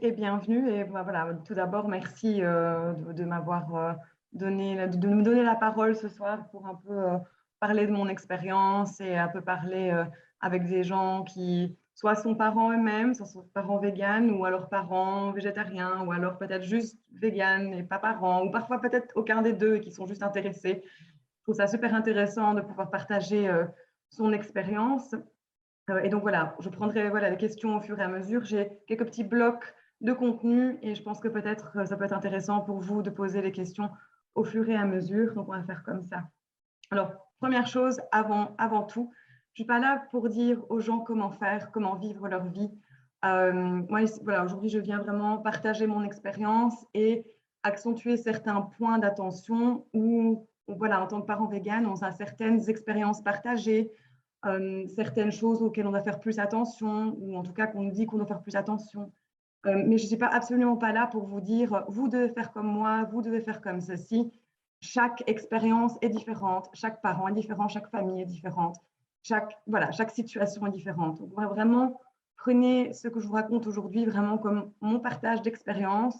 Et bienvenue. Et voilà, tout d'abord, merci de m'avoir de me donner la parole ce soir pour un peu parler de mon expérience et un peu parler avec des gens qui soit sont parents eux-mêmes, soit sont parents véganes, ou alors parents végétariens, ou alors peut-être juste véganes et pas parents, ou parfois peut-être aucun des deux et qui sont juste intéressés. Je trouve ça super intéressant de pouvoir partager son expérience. Et donc voilà, je prendrai les questions au fur et à mesure. J'ai quelques petits blocs de contenu et je pense que peut-être ça peut être intéressant pour vous de poser les questions au fur et à mesure. Donc on va faire comme ça. Alors, première chose, avant tout, je ne suis pas là pour dire aux gens comment faire, comment vivre leur vie. Moi, voilà, aujourd'hui, je viens vraiment partager mon expérience et accentuer certains points d'attention où, voilà, en tant que parent vegan, on a certaines expériences partagées, certaines choses auxquelles on doit faire plus attention, ou en tout cas qu'on nous dit qu'on doit faire plus attention. Mais je ne suis absolument pas là pour vous dire, vous devez faire comme moi, vous devez faire comme ceci. Chaque expérience est différente, chaque parent est différent, chaque famille est différente, chaque situation est différente. Donc, vraiment, prenez ce que je vous raconte aujourd'hui vraiment comme mon partage d'expérience,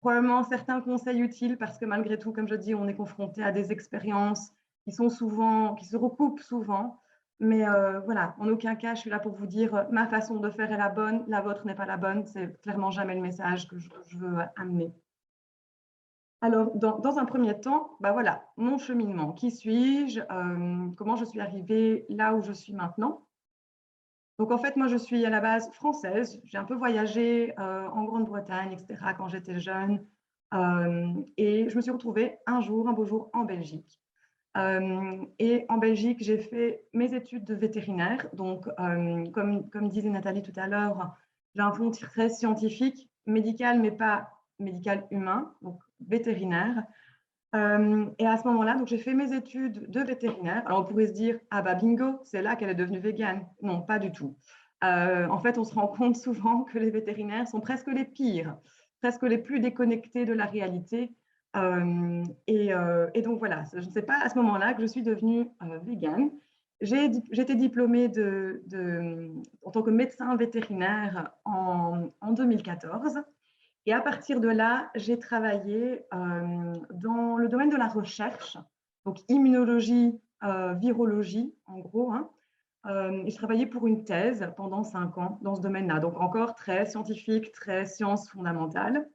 probablement certains conseils utiles parce que malgré tout, comme je dis, on est confronté à des expériences qui se recoupent souvent. Mais voilà, en aucun cas, je suis là pour vous dire ma façon de faire est la bonne, la vôtre n'est pas la bonne. C'est clairement jamais le message que je veux amener. Alors, dans un premier temps, bah voilà, mon cheminement. Qui suis-je? Comment je suis arrivée là où je suis maintenant? Donc, en fait, moi, je suis à la base française. J'ai un peu voyagé en Grande-Bretagne, etc., quand j'étais jeune. Et je me suis retrouvée un beau jour, en Belgique. Et en Belgique, j'ai fait mes études de vétérinaire. Donc, comme disait Nathalie tout à l'heure, j'ai un fond très scientifique, médical, mais pas médical humain, donc vétérinaire. Et à ce moment-là, donc j'ai fait mes études de vétérinaire. Alors, on pourrait se dire, ah bah bingo, c'est là qu'elle est devenue végane. Non, pas du tout. En fait, on se rend compte souvent que les vétérinaires sont presque les pires, presque les plus déconnectés de la réalité. Et donc voilà, je ne sais pas à ce moment-là que je suis devenue végane. J'ai été diplômée en tant que médecin vétérinaire en 2014. Et à partir de là, j'ai travaillé dans le domaine de la recherche, donc immunologie, virologie, en gros. Hein. Et je travaillais pour une thèse pendant 5 ans dans ce domaine-là, donc encore très scientifique, très sciences fondamentales.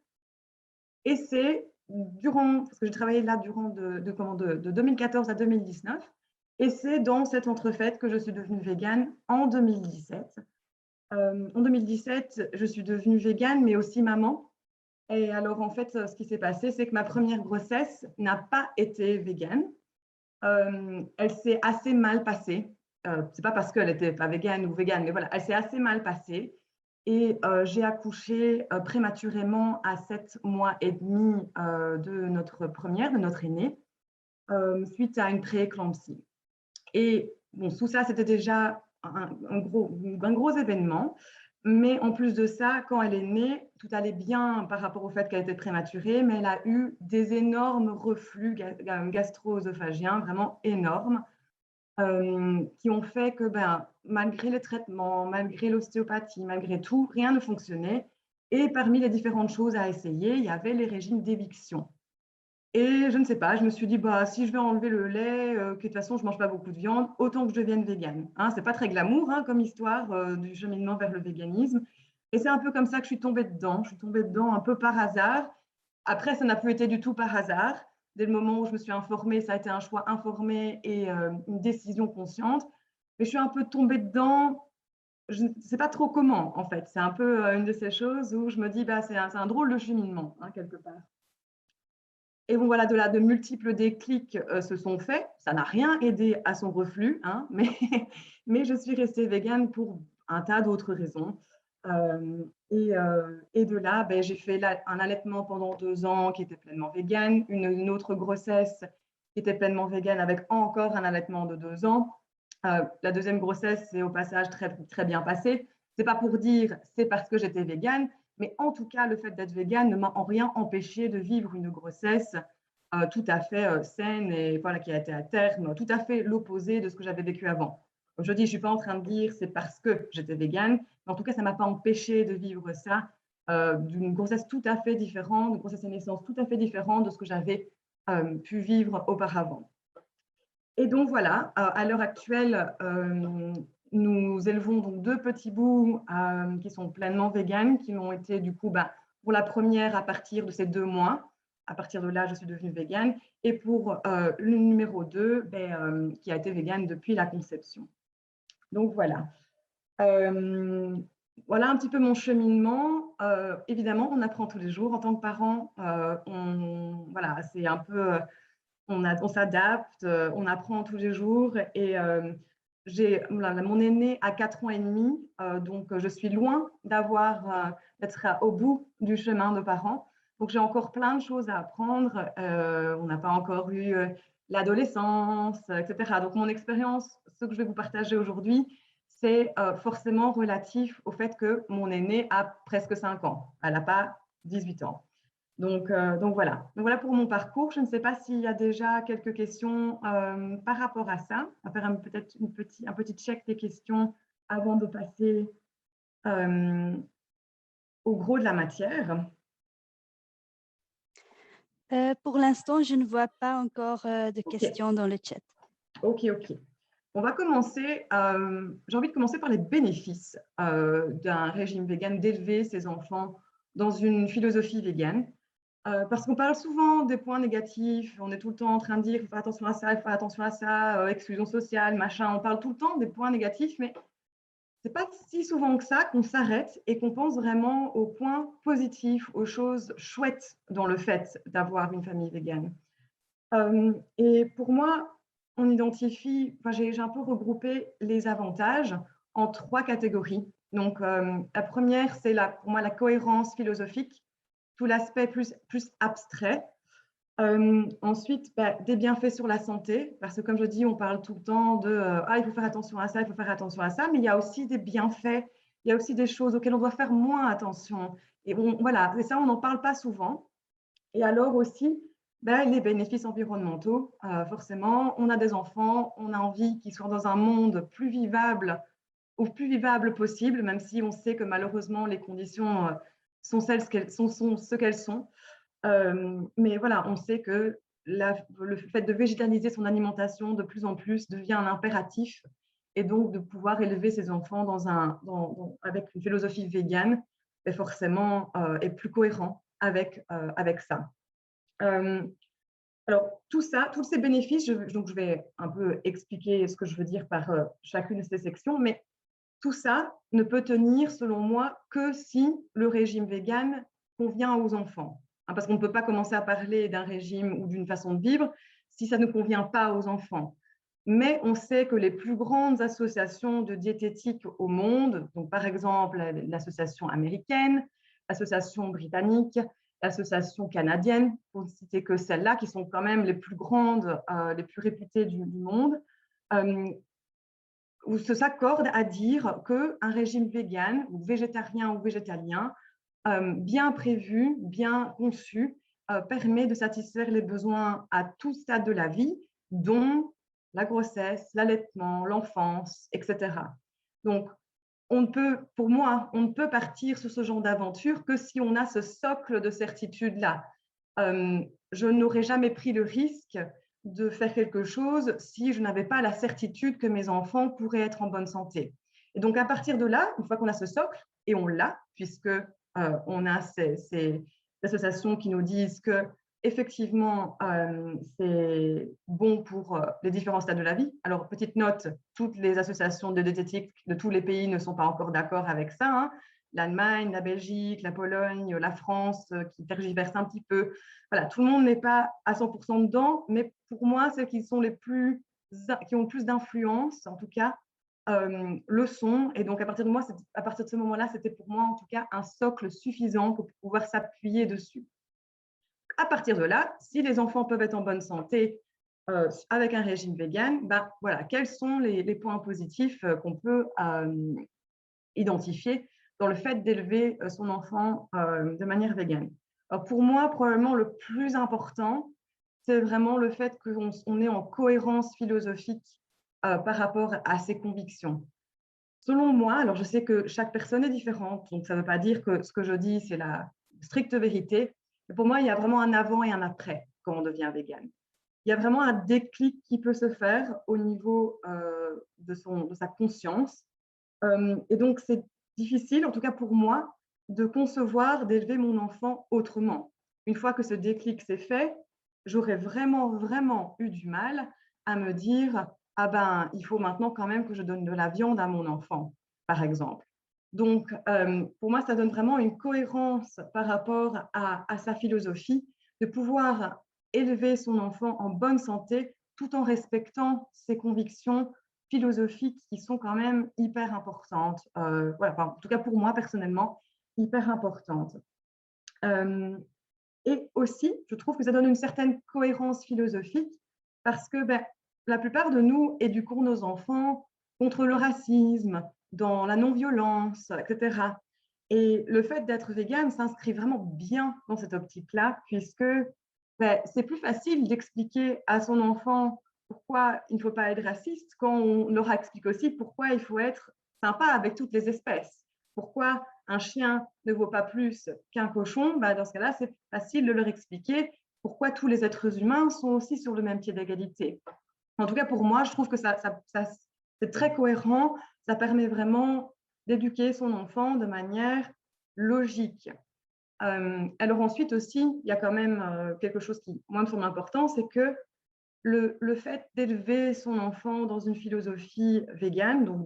Et c'est parce que j'ai travaillé là durant de 2014 à 2019, et c'est dans cette entrefaite que je suis devenue végane en 2017. En 2017, je suis devenue végane, mais aussi maman. Et alors, en fait, ce qui s'est passé, c'est que ma première grossesse n'a pas été végane. Elle s'est assez mal passée. C'est pas parce qu'elle n'était pas végane ou végane, mais voilà, elle s'est assez mal passée. Et j'ai accouché prématurément à 7 mois et demi de notre aînée, suite à une prééclampsie. Et bon, tout ça, c'était déjà un gros événement. Mais en plus de ça, quand elle est née, tout allait bien par rapport au fait qu'elle était prématurée, mais elle a eu des énormes reflux gastro-œsophagiens, vraiment énormes, qui ont fait que malgré les traitements, malgré l'ostéopathie, malgré tout, rien ne fonctionnait. Et parmi les différentes choses à essayer, il y avait les régimes d'éviction. Et je ne sais pas, je me suis dit, bah, si je vais enlever le lait, que de toute façon, je ne mange pas beaucoup de viande, autant que je devienne végane. Hein, ce n'est pas très glamour comme histoire du cheminement vers le véganisme. Et c'est un peu comme ça que je suis tombée dedans. Je suis tombée dedans un peu par hasard. Après, ça n'a plus été du tout par hasard. Dès le moment où je me suis informée, ça a été un choix informé et une décision consciente. Mais je suis un peu tombée dedans, je ne sais pas trop comment, en fait. C'est un peu une de ces choses où je me dis, bah, c'est un drôle de cheminement, quelque part. Et bon, voilà, de là, de multiples déclics se sont faits. Ça n'a rien aidé à son reflux, mais, mais je suis restée végane pour un tas d'autres raisons. Et de là, j'ai fait un allaitement pendant 2 ans qui était pleinement végane, une autre grossesse qui était pleinement végane avec encore un allaitement de 2 ans. La deuxième grossesse, c'est au passage très, très bien passé. Ce n'est pas pour dire c'est parce que j'étais végane, mais en tout cas, le fait d'être végane ne m'a en rien empêché de vivre une grossesse tout à fait saine et voilà, qui a été à terme, tout à fait l'opposé de ce que j'avais vécu avant. Comme je dis, je ne suis pas en train de dire c'est parce que j'étais végane, mais en tout cas, ça ne m'a pas empêché de vivre ça d'une grossesse tout à fait différente, d'une grossesse et naissance tout à fait différente de ce que j'avais pu vivre auparavant. Et donc voilà, à l'heure actuelle, nous élevons donc 2 petits bouts qui sont pleinement véganes, qui m'ont été du coup, pour la première à partir de ces 2 mois. À partir de là, je suis devenue végane. Et pour le numéro 2, qui a été végane depuis la conception. Donc voilà. Voilà un petit peu mon cheminement. Évidemment, on apprend tous les jours en tant que parent. Voilà, c'est un peu, on s'adapte, on apprend tous les jours. Et mon aîné a 4 ans et demi, donc je suis loin d'être au bout du chemin de parents. Donc j'ai encore plein de choses à apprendre. On n'a pas encore eu l'adolescence, etc. Donc mon expérience, ce que je vais vous partager aujourd'hui, c'est forcément relatif au fait que mon aînée a presque 5 ans. Elle n'a pas 18 ans. Donc voilà. Donc voilà pour mon parcours. Je ne sais pas s'il y a déjà quelques questions par rapport à ça. On va faire peut-être un petit check des questions avant de passer au gros de la matière. Pour l'instant, je ne vois pas encore de questions dans le chat. Ok. On va commencer, j'ai envie de commencer par les bénéfices d'un régime vegan, d'élever ses enfants dans une philosophie végane. Parce qu'on parle souvent des points négatifs, on est tout le temps en train de dire il faut faire attention à ça, il faut faire attention à ça, exclusion sociale, machin, on parle tout le temps des points négatifs, mais ce n'est pas si souvent que ça qu'on s'arrête et qu'on pense vraiment aux points positifs, aux choses chouettes dans le fait d'avoir une famille végane. Et pour moi, on identifie, j'ai un peu regroupé les avantages en 3 catégories. Donc, la première, c'est pour moi la cohérence philosophique, tout l'aspect plus abstrait. Ensuite, des bienfaits sur la santé, parce que comme je dis, on parle tout le temps de il faut faire attention à ça, il faut faire attention à ça, mais il y a aussi des bienfaits, il y a aussi des choses auxquelles on doit faire moins attention. Et voilà, et ça, on n'en parle pas souvent. Et alors aussi, les bénéfices environnementaux. Forcément, on a des enfants, on a envie qu'ils soient dans un monde plus vivable, au plus vivable possible, même si on sait que malheureusement, les conditions sont ce qu'elles sont. Mais voilà, on sait que le fait de végétaliser son alimentation de plus en plus devient un impératif, et donc de pouvoir élever ses enfants avec une philosophie végane forcément est plus cohérent avec ça. Alors tout ça, tous ces bénéfices, donc je vais un peu expliquer ce que je veux dire par chacune de ces sections, mais tout ça ne peut tenir, selon moi, que si le régime vegan convient aux enfants. Parce qu'on ne peut pas commencer à parler d'un régime ou d'une façon de vivre si ça ne convient pas aux enfants. Mais on sait que les plus grandes associations de diététique au monde, donc par exemple l'association américaine, l'association britannique, l'association canadienne, pour ne citer que celles-là, qui sont quand même les plus grandes, les plus réputées du monde, où s'accordent à dire qu'un régime vegan ou végétarien ou végétalien bien prévu, bien conçu, permet de satisfaire les besoins à tout stade de la vie, dont la grossesse, l'allaitement, l'enfance, etc. Donc, pour moi, on ne peut partir sur ce genre d'aventure que si on a ce socle de certitude-là. Je n'aurais jamais pris le risque de faire quelque chose si je n'avais pas la certitude que mes enfants pourraient être en bonne santé. Et donc, à partir de là, une fois qu'on a ce socle, et on l'a, puisque on a ces associations qui nous disent que effectivement, c'est bon pour les différents stades de la vie. Alors, petite note, toutes les associations de diététique de tous les pays ne sont pas encore d'accord avec ça. Hein. L'Allemagne, la Belgique, la Pologne, la France, qui tergiversent un petit peu. Voilà, tout le monde n'est pas à 100% dedans, mais pour moi, celles qui ont le plus d'influence, en tout cas, le sont. Et donc, à partir de ce moment-là, c'était pour moi, en tout cas, un socle suffisant pour pouvoir s'appuyer dessus. À partir de là, si les enfants peuvent être en bonne santé avec un régime vegan, voilà, quels sont les points positifs qu'on peut identifier dans le fait d'élever son enfant de manière végane. Alors pour moi, probablement le plus important, c'est vraiment le fait qu'on est en cohérence philosophique par rapport à ses convictions. selon moi, alors je sais que chaque personne est différente, donc ça ne veut pas dire que ce que je dis, c'est la stricte vérité. Mais pour moi, il y a vraiment un avant et un après quand on devient végane. Il y a vraiment un déclic qui peut se faire au niveau de sa conscience. Et donc, c'est difficile, en tout cas pour moi, de concevoir d'élever mon enfant autrement. Une fois que ce déclic s'est fait, j'aurais vraiment, vraiment eu du mal à me dire, ah ben, il faut maintenant quand même que je donne de la viande à mon enfant, par exemple. Donc, pour moi, ça donne vraiment une cohérence par rapport à sa philosophie, de pouvoir élever son enfant en bonne santé tout en respectant ses convictions philosophiques qui sont quand même hyper importantes. Voilà, enfin, en tout cas pour moi personnellement, hyper importantes. Et aussi, je trouve que ça donne une certaine cohérence philosophique parce que ben, la plupart de nous éduquons nos enfants contre le racisme, dans la non-violence, etc. Et le fait d'être végane s'inscrit vraiment bien dans cette optique-là, puisque ben, c'est plus facile d'expliquer à son enfant pourquoi il ne faut pas être raciste quand on leur explique aussi pourquoi il faut être sympa avec toutes les espèces. Pourquoi un chien ne vaut pas plus qu'un cochon, bah dans ce cas-là, c'est facile de leur expliquer pourquoi tous les êtres humains sont aussi sur le même pied d'égalité. En tout cas, pour moi, je trouve que c'est très cohérent. Ça permet vraiment d'éduquer son enfant de manière logique. Alors ensuite aussi, il y a quand même quelque chose qui, moi, me semble important, c'est que le fait d'élever son enfant dans une philosophie végane, donc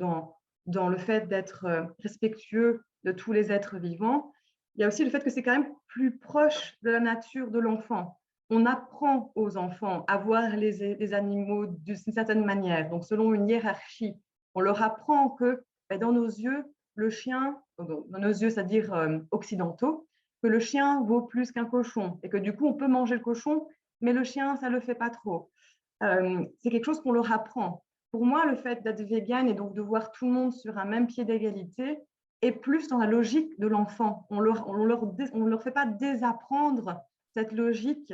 dans le fait d'être respectueux de tous les êtres vivants, il y a aussi le fait que c'est quand même plus proche de la nature de l'enfant. On apprend aux enfants à voir les animaux d'une certaine manière, donc selon une hiérarchie. On leur apprend que ben, dans nos yeux, le chien, dans nos yeux, c'est-à-dire occidentaux, que le chien vaut plus qu'un cochon et que du coup, on peut manger le cochon, mais le chien, ça ne le fait pas trop. C'est quelque chose qu'on leur apprend. Pour moi, le fait d'être végane et donc de voir tout le monde sur un même pied d'égalité est plus dans la logique de l'enfant. On leur fait pas désapprendre cette logique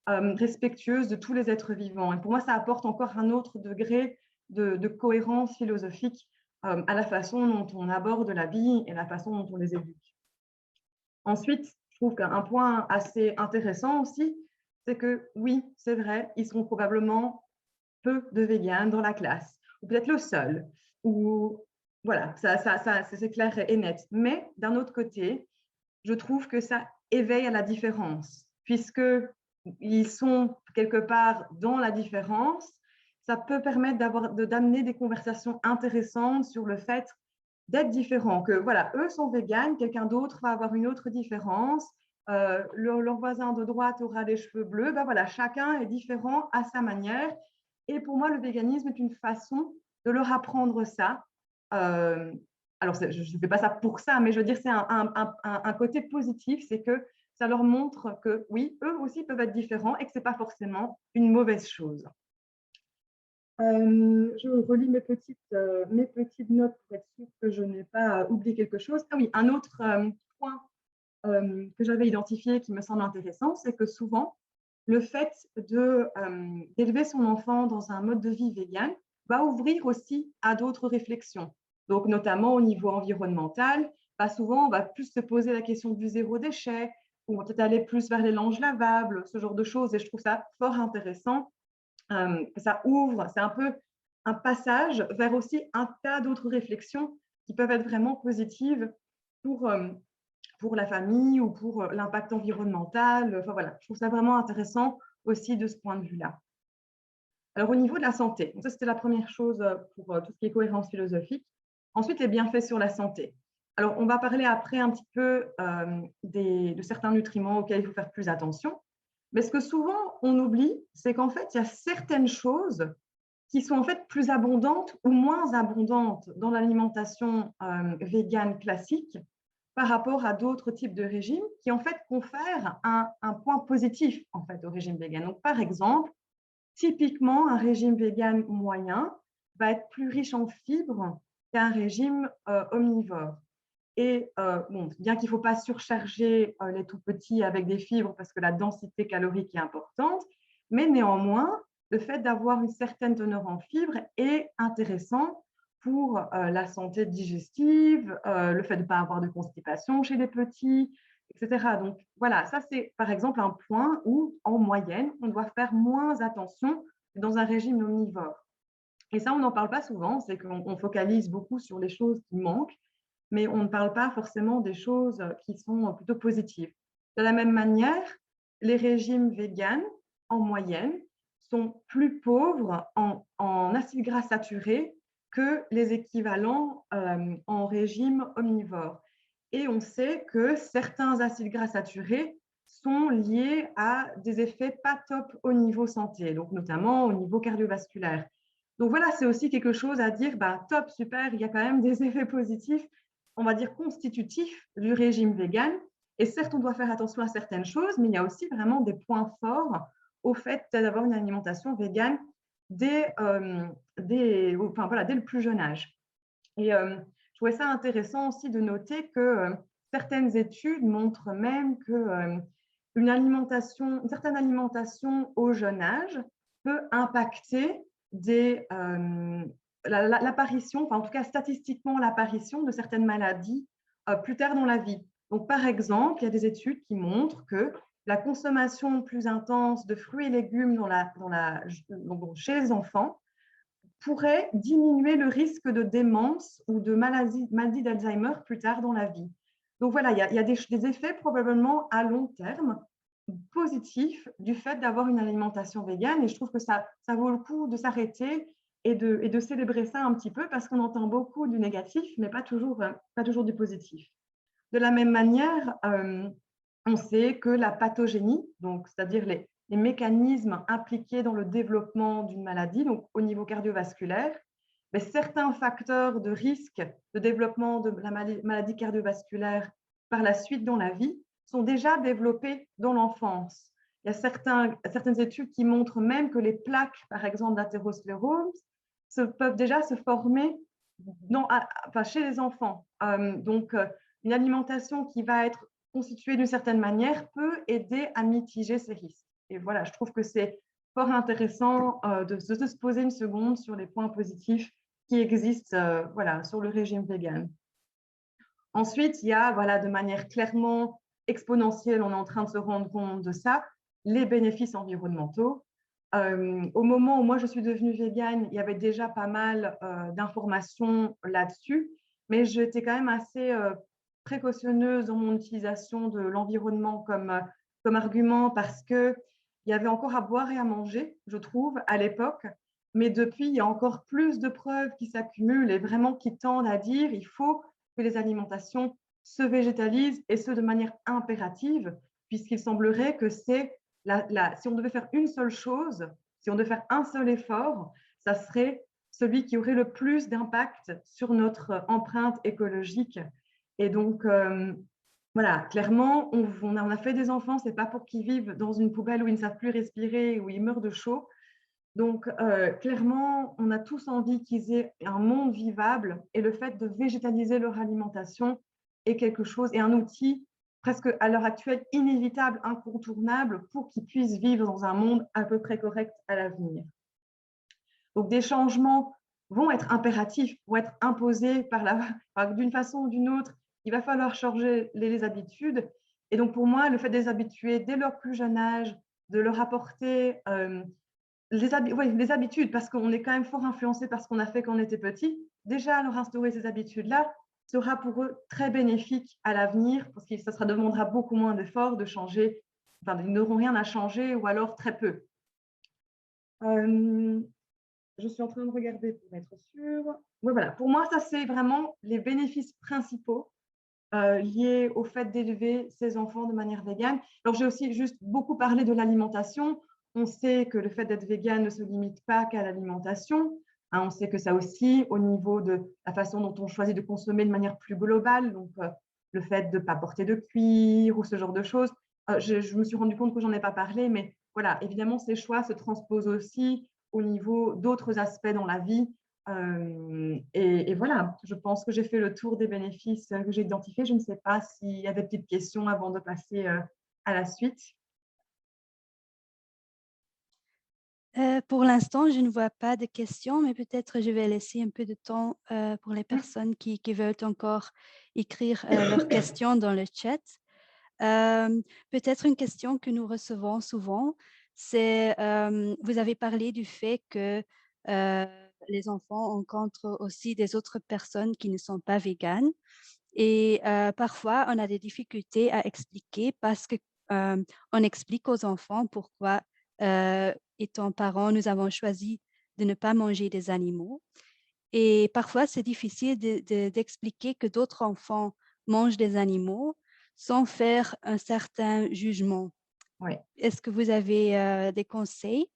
respectueuse de tous les êtres vivants. Et pour moi, ça apporte encore un autre degré de cohérence philosophique à la façon dont on aborde la vie et la façon dont on les éduque. Ensuite, je trouve qu'un point assez intéressant aussi, c'est que oui, c'est vrai, ils seront probablement peu de véganes dans la classe, ou peut-être le seul, ou voilà, c'est clair et net. Mais d'un autre côté, je trouve que ça éveille à la différence, puisqu'ils sont quelque part dans la différence, ça peut permettre d'amener des conversations intéressantes sur le fait d'être différent, que voilà, eux sont véganes, quelqu'un d'autre va avoir une autre différence, leur voisin de droite aura des cheveux bleus, ben voilà, chacun est différent à sa manière. Et pour moi, le véganisme est une façon de leur apprendre ça. Alors, je ne fais pas ça pour ça, mais je veux dire, c'est un côté positif, c'est que ça leur montre que oui, eux aussi peuvent être différents et que ce n'est pas forcément une mauvaise chose. Je relis mes petites notes pour être sûre que je n'ai pas oublié quelque chose. Ah oui, un autre point que j'avais identifié qui me semble intéressant, c'est que souvent, le fait d'élever son enfant dans un mode de vie vegan va ouvrir aussi à d'autres réflexions. Donc, notamment au niveau environnemental, souvent, on va plus se poser la question du zéro déchet, ou on va peut-être aller plus vers les langes lavables, ce genre de choses. Et je trouve ça fort intéressant. Ça ouvre, c'est un peu un passage vers aussi un tas d'autres réflexions qui peuvent être vraiment positives pour la famille ou pour l'impact environnemental. Enfin, voilà, je trouve ça vraiment intéressant aussi de ce point de vue-là. Alors, au niveau de la santé, donc ça, c'était la première chose pour tout ce qui est cohérence philosophique. Ensuite, les bienfaits sur la santé. Alors, on va parler après un petit peu de certains nutriments auxquels il faut faire plus attention. Mais ce que souvent on oublie, c'est qu'en fait, il y a certaines choses qui sont en fait plus abondantes ou moins abondantes dans l'alimentation végane classique par rapport à d'autres types de régimes qui en fait confèrent un point positif en fait au régime végane. Donc, par exemple, typiquement, un régime vegan moyen va être plus riche en fibres qu'un régime omnivore. Et bon, bien qu'il ne faut pas surcharger les tout petits avec des fibres parce que la densité calorique est importante, mais néanmoins, le fait d'avoir une certaine teneur en fibres est intéressant pour la santé digestive, le fait de ne pas avoir de constipation chez les petits, etc. Donc voilà, ça c'est par exemple un point où en moyenne, on doit faire moins attention que dans un régime omnivore. Et ça, on n'en parle pas souvent, c'est qu'on focalise beaucoup sur les choses qui manquent, mais on ne parle pas forcément des choses qui sont plutôt positives. De la même manière, les régimes véganes, en moyenne, sont plus pauvres en acides gras saturés que les équivalents en régime omnivore. Et on sait que certains acides gras saturés sont liés à des effets pas top au niveau santé, donc notamment au niveau cardiovasculaire. Donc voilà, c'est aussi quelque chose à dire, bah, top, super, il y a quand même des effets positifs, on va dire constitutifs du régime vegan. Et certes, on doit faire attention à certaines choses, mais il y a aussi vraiment des points forts au fait d'avoir une alimentation végane enfin, voilà, dès le plus jeune âge. Et je trouvais ça intéressant aussi de noter que certaines études montrent même que une certaine alimentation au jeune âge peut impacter l'apparition, enfin en tout cas statistiquement l'apparition de certaines maladies plus tard dans la vie. Donc par exemple, il y a des études qui montrent que la consommation plus intense de fruits et légumes chez les enfants pourrait diminuer le risque de démence ou de maladie d'Alzheimer plus tard dans la vie. Donc voilà, il y a des effets probablement à long terme positifs du fait d'avoir une alimentation végane, et je trouve que ça vaut le coup de s'arrêter et de célébrer ça un petit peu, parce qu'on entend beaucoup du négatif, mais pas toujours du positif. De la même manière, on sait que la pathogénie, donc c'est-à-dire les mécanismes impliqués dans le développement d'une maladie, donc au niveau cardiovasculaire, mais certains facteurs de risque de développement de la maladie cardiovasculaire par la suite dans la vie sont déjà développés dans l'enfance. Il y a certaines études qui montrent même que les plaques, par exemple, d'athérosclérose, peuvent déjà se former chez les enfants. Donc, une alimentation qui va être constituée d'une certaine manière peut aider à mitiger ces risques. Et voilà, je trouve que c'est fort intéressant de se poser une seconde sur les points positifs qui existent voilà, sur le régime vegan. Ensuite, il y a voilà, de manière clairement exponentielle, on est en train de se rendre compte de ça, les bénéfices environnementaux. Au moment où moi je suis devenue végane, il y avait déjà pas mal d'informations là-dessus, mais j'étais quand même assez précautionneuse dans mon utilisation de l'environnement comme argument, parce qu'il y avait encore à boire et à manger, je trouve, à l'époque. Mais depuis, il y a encore plus de preuves qui s'accumulent et vraiment qui tendent à dire qu'il faut que les alimentations se végétalisent, et ce de manière impérative, puisqu'il semblerait que si on devait faire une seule chose, si on devait faire un seul effort, ça serait celui qui aurait le plus d'impact sur notre empreinte écologique. Et donc, voilà, clairement, on a fait des enfants, ce n'est pas pour qu'ils vivent dans une poubelle où ils ne savent plus respirer, où ils meurent de chaud. Donc, clairement, on a tous envie qu'ils aient un monde vivable, et le fait de végétaliser leur alimentation est quelque chose, et un outil presque à l'heure actuelle inévitable, incontournable, pour qu'ils puissent vivre dans un monde à peu près correct à l'avenir. Donc, des changements vont être impératifs, vont être imposés d'une façon ou d'une autre. Il va falloir changer les habitudes. Et donc, pour moi, le fait de les habituer dès leur plus jeune âge, de leur apporter les habitudes, parce qu'on est quand même fort influencé par ce qu'on a fait quand on était petit, déjà leur instaurer ces habitudes-là sera pour eux très bénéfique à l'avenir, parce que ça demandera beaucoup moins d'efforts de changer, enfin, ils n'auront rien à changer, ou alors très peu. Je suis en train de regarder pour être sûre. Oui, voilà. Pour moi, ça, c'est vraiment les bénéfices principaux liés au fait d'élever ses enfants de manière végane. Alors, j'ai aussi juste beaucoup parlé de l'alimentation. On sait que le fait d'être végane ne se limite pas qu'à l'alimentation. On sait que ça aussi, au niveau de la façon dont on choisit de consommer de manière plus globale, donc le fait de ne pas porter de cuir ou ce genre de choses. Je me suis rendu compte que j'en ai pas parlé, mais voilà, évidemment, ces choix se transposent aussi au niveau d'autres aspects dans la vie. Et voilà, je pense que j'ai fait le tour des bénéfices que j'ai identifiés. Je ne sais pas s'il y a des petites questions avant de passer à la suite. Pour l'instant, je ne vois pas de questions, mais peut-être je vais laisser un peu de temps pour les personnes qui veulent encore écrire leurs questions dans le chat. Peut-être une question que nous recevons souvent, c'est, vous avez parlé du fait que les enfants rencontrent aussi des autres personnes qui ne sont pas véganes. Et parfois, on a des difficultés à expliquer parce que on explique aux enfants pourquoi, étant parents, nous avons choisi de ne pas manger des animaux. Et parfois, c'est difficile d'expliquer que d'autres enfants mangent des animaux sans faire un certain jugement. Oui. Est-ce que vous avez des conseils?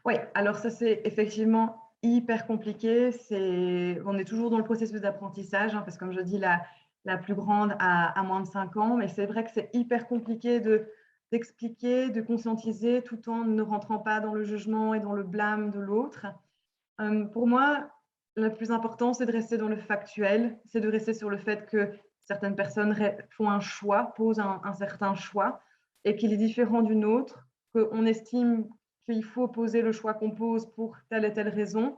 Oui, alors ça, c'est effectivement hyper compliqué. On est toujours dans le processus d'apprentissage, hein, parce que comme je dis, la plus grande a moins de 5 ans, mais c'est vrai que c'est hyper compliqué d'expliquer, de conscientiser, tout en ne rentrant pas dans le jugement et dans le blâme de l'autre. Pour moi, le plus important, c'est de rester dans le factuel, c'est de rester sur le fait que certaines personnes font un choix, posent un certain choix, et qu'il est différent d'une autre, qu'on estime qu'il faut poser le choix qu'on pose pour telle et telle raison,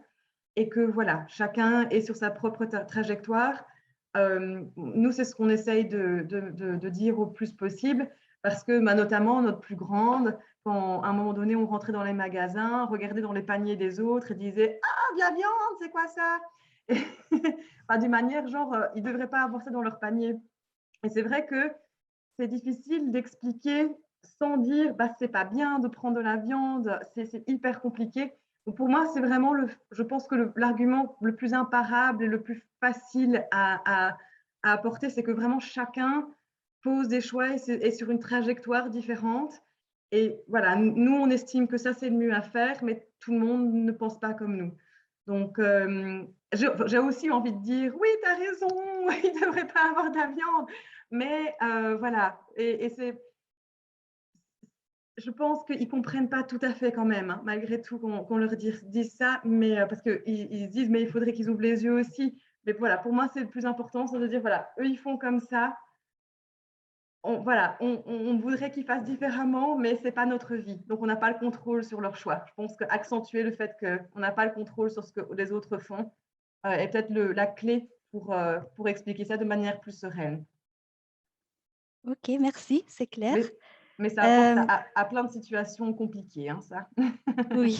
et que voilà, chacun est sur sa propre trajectoire. Nous, c'est ce qu'on essaye de dire au plus possible, parce que notamment notre plus grande, quand à un moment donné on rentrait dans les magasins, regardait dans les paniers des autres et disait ah, de la viande, c'est quoi ça? Enfin, d'une manière genre, ils ne devraient pas avoir ça dans leur panier. Et c'est vrai que c'est difficile d'expliquer sans dire bah, c'est pas bien de prendre de la viande, c'est hyper compliqué. Donc pour moi, c'est vraiment, je pense que l'argument le plus imparable et le plus facile à apporter, c'est que vraiment chacun pose des choix et est sur une trajectoire différente. Et voilà, nous, on estime que ça, c'est le mieux à faire, mais tout le monde ne pense pas comme nous. Donc, j'ai aussi envie de dire, oui, tu as raison, il ne devrait pas avoir de la viande. Mais voilà, et je pense qu'ils ne comprennent pas tout à fait quand même, hein, malgré tout qu'on leur dise ça, mais, parce qu'ils ils se disent, mais il faudrait qu'ils ouvrent les yeux aussi. Mais voilà, pour moi, c'est le plus important, c'est de dire, voilà, eux, ils font comme ça. Voilà, on voudrait qu'ils fassent différemment, mais ce n'est pas notre vie. Donc, on n'a pas le contrôle sur leur choix. Je pense qu'accentuer le fait qu'on n'a pas le contrôle sur ce que les autres font est peut-être la clé pour expliquer ça de manière plus sereine. Ok, merci, c'est clair. Mais, mais ça apporte Euh, à plein de situations compliquées, hein, ça. oui.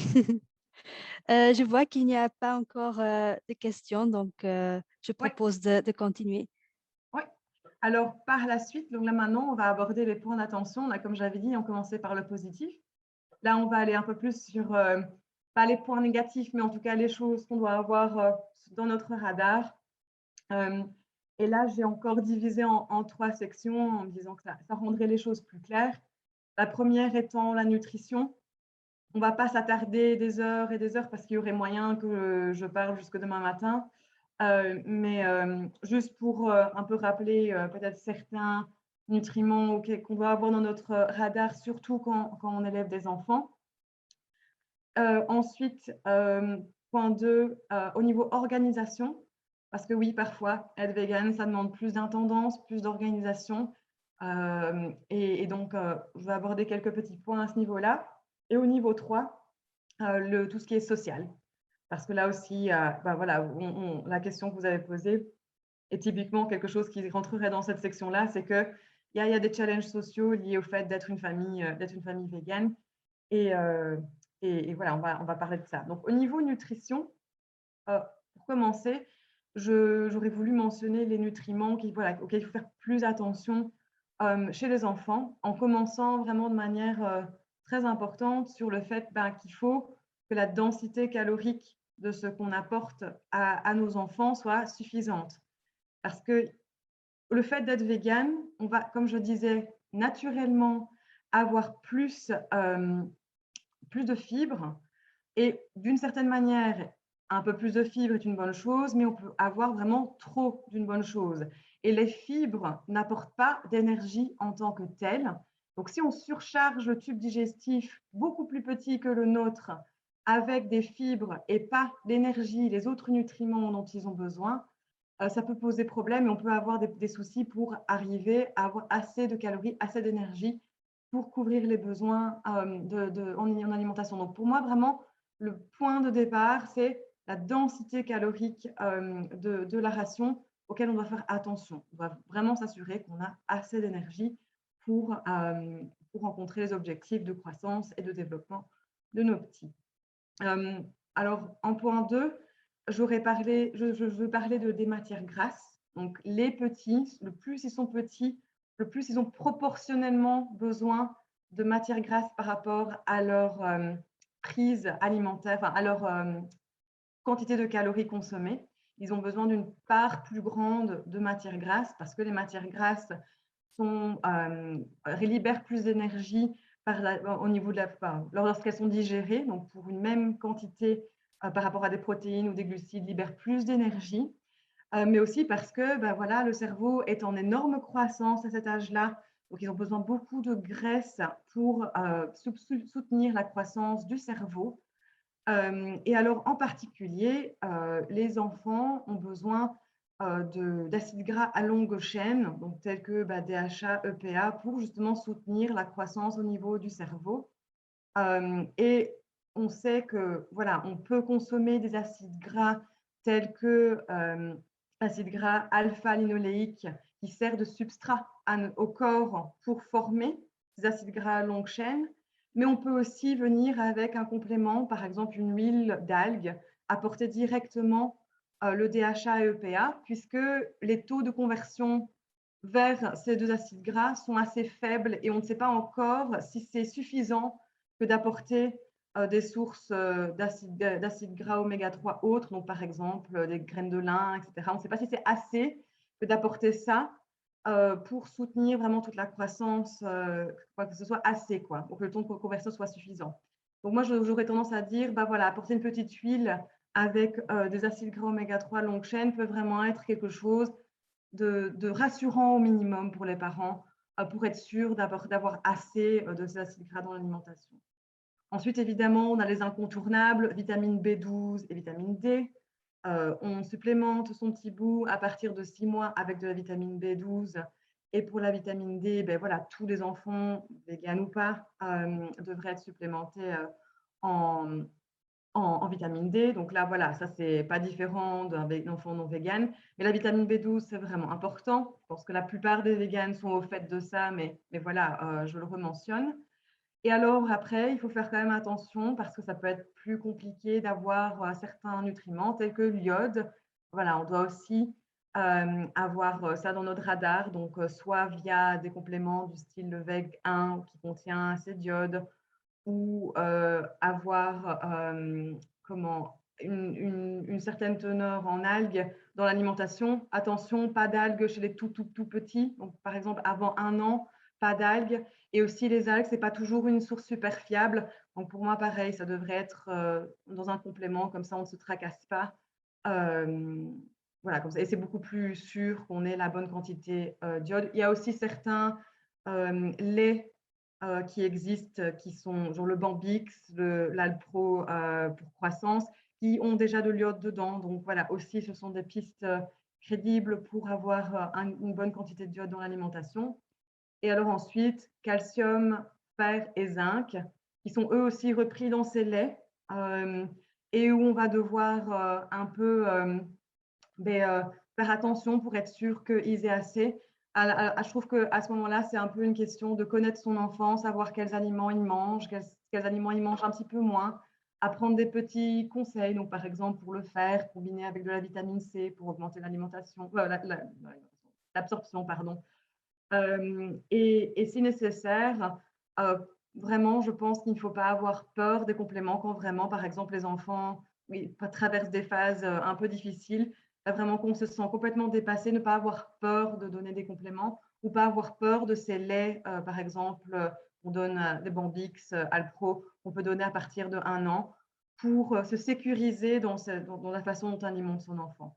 Je vois qu'il n'y a pas encore de questions, donc je Oui, propose de continuer. oui. Alors, par la suite, donc là maintenant, on va aborder les points d'attention. Là, comme j'avais dit, on commençait par le positif. Là, on va aller un peu plus sur, pas les points négatifs, mais en tout cas les choses qu'on doit avoir dans notre radar. Euh, et là, j'ai encore divisé en 3 sections en me disant que ça rendrait les choses plus claires. La première étant la nutrition. On ne va pas s'attarder des heures et des heures parce qu'il y aurait moyen que je parle jusque demain matin. Mais juste pour un peu rappeler peut-être certains nutriments qu'on doit avoir dans notre radar, surtout quand on élève des enfants. Ensuite, point 2, au niveau organisation, parce que oui, parfois, être vegan, ça demande plus d'intendance, plus d'organisation. Et donc, je vais aborder quelques petits points à ce niveau-là. Et au niveau 3, tout ce qui est social. Parce que là aussi, bah voilà, la question que vous avez posée est typiquement quelque chose qui rentrerait dans cette section-là, c'est qu'il y a des challenges sociaux liés au fait d'être une famille végane. Et, et voilà, on va parler de ça. Donc, au niveau nutrition, pour commencer, j'aurais voulu mentionner les nutriments voilà, auxquels il faut faire plus attention chez les enfants, en commençant vraiment de manière très importante sur le fait qu'il faut que la densité calorique de ce qu'on apporte à nos enfants soit suffisante. Parce que le fait d'être vegan, on va, comme je disais, naturellement avoir plus de fibres. Et d'une certaine manière, un peu plus de fibres est une bonne chose, mais on peut avoir vraiment trop d'une bonne chose. Et les fibres n'apportent pas d'énergie en tant que telle. Donc, si on surcharge le tube digestif beaucoup plus petit que le nôtre avec des fibres et pas l'énergie, les autres nutriments dont ils ont besoin, ça peut poser problème et on peut avoir des soucis pour arriver à avoir assez de calories, assez d'énergie pour couvrir les besoins en alimentation. Donc, pour moi, vraiment, le point de départ, c'est la densité calorique de la ration auquel on doit faire attention. On doit vraiment s'assurer qu'on a assez d'énergie pour rencontrer les objectifs de croissance et de développement de nos petits. Alors, en point 2, je veux parler des matières grasses. Donc, les petits, le plus ils sont petits, le plus ils ont proportionnellement besoin de matières grasses par rapport à leur prise alimentaire, enfin, à leur quantité de calories consommées. Ils ont besoin d'une part plus grande de matières grasses parce que les matières grasses libèrent plus d'énergie au niveau de lorsqu'elles sont digérées. Donc, pour une même quantité par rapport à des protéines ou des glucides, libèrent plus d'énergie. Mais aussi parce que voilà, le cerveau est en énorme croissance à cet âge-là. Donc, ils ont besoin beaucoup de graisse pour soutenir la croissance du cerveau. Et alors, en particulier, les enfants ont besoin d'acides gras à longue chaîne, donc tels que DHA, EPA, pour justement soutenir la croissance au niveau du cerveau. Et on sait que voilà, on peut consommer des acides gras tels que l'acide gras alpha-linoléique qui sert de substrat au corps pour former ces acides gras à longue chaîne. Mais on peut aussi venir avec un complément, par exemple une huile d'algue, apporter directement le DHA et EPA, puisque les taux de conversion vers ces deux acides gras sont assez faibles et on ne sait pas encore si c'est suffisant que d'apporter des sources d'acides gras oméga 3 autres, donc par exemple des graines de lin, etc. On ne sait pas si c'est assez que d'apporter ça pour soutenir vraiment toute la croissance, que ce soit assez, quoi, pour que le taux de conversion soit suffisant. Donc moi, j'aurais tendance à dire, voilà, apporter une petite huile avec des acides gras oméga 3 longue chaîne peut vraiment être quelque chose de rassurant au minimum pour les parents pour être sûr d'avoir assez de ces acides gras dans l'alimentation. Ensuite, évidemment, on a les incontournables, vitamine B12 et vitamine D. On supplémente son petit bout à partir de 6 mois avec de la vitamine B12. Et pour la vitamine D, voilà, tous les enfants, véganes ou pas, devraient être supplémentés en vitamine D. Donc là, voilà, ça, c'est pas différent d'un enfant non vegan. Mais la vitamine B12, c'est vraiment important. Je pense que la plupart des véganes sont au fait de ça, mais voilà, je le rementionne. Et alors, après, il faut faire quand même attention parce que ça peut être plus compliqué d'avoir certains nutriments tels que l'iode. Voilà, on doit aussi avoir ça dans notre radar, donc soit via des compléments du style le VEG1 qui contient assez d'iode, ou avoir une certaine teneur en algues dans l'alimentation. Attention, pas d'algues chez les tout petits. Donc, par exemple, avant 1 an, pas d'algues. Et aussi, les algues, ce n'est pas toujours une source super fiable. Donc, pour moi, pareil, ça devrait être dans un complément. Comme ça, on ne se tracasse pas. Voilà, comme ça. Et c'est beaucoup plus sûr qu'on ait la bonne quantité d'iode. Il y a aussi certains laits qui existent, qui sont genre le Bambix, l'Alpro pour croissance, qui ont déjà de l'iode dedans. Donc voilà, aussi, ce sont des pistes crédibles pour avoir une bonne quantité de d'iode dans l'alimentation. Et alors ensuite, calcium, fer et zinc, qui sont eux aussi repris dans ces laits et où on va devoir un peu faire attention pour être sûr qu'ils aient assez. Je trouve qu'à ce moment-là, c'est un peu une question de connaître son enfant, savoir quels aliments il mange, quels aliments il mange un petit peu moins, apprendre des petits conseils. Donc, par exemple, pour le fer, combiner avec de la vitamine C pour augmenter l'alimentation, l'absorption, pardon. Et si nécessaire, vraiment, je pense qu'il ne faut pas avoir peur des compléments quand vraiment, par exemple, les enfants traversent des phases un peu difficiles, vraiment qu'on se sent complètement dépassé, ne pas avoir peur de donner des compléments ou pas avoir peur de ces laits, par exemple, on donne des Bambix, Alpro, qu'on peut donner à partir de 1 an pour se sécuriser dans la façon dont on alimente son enfant.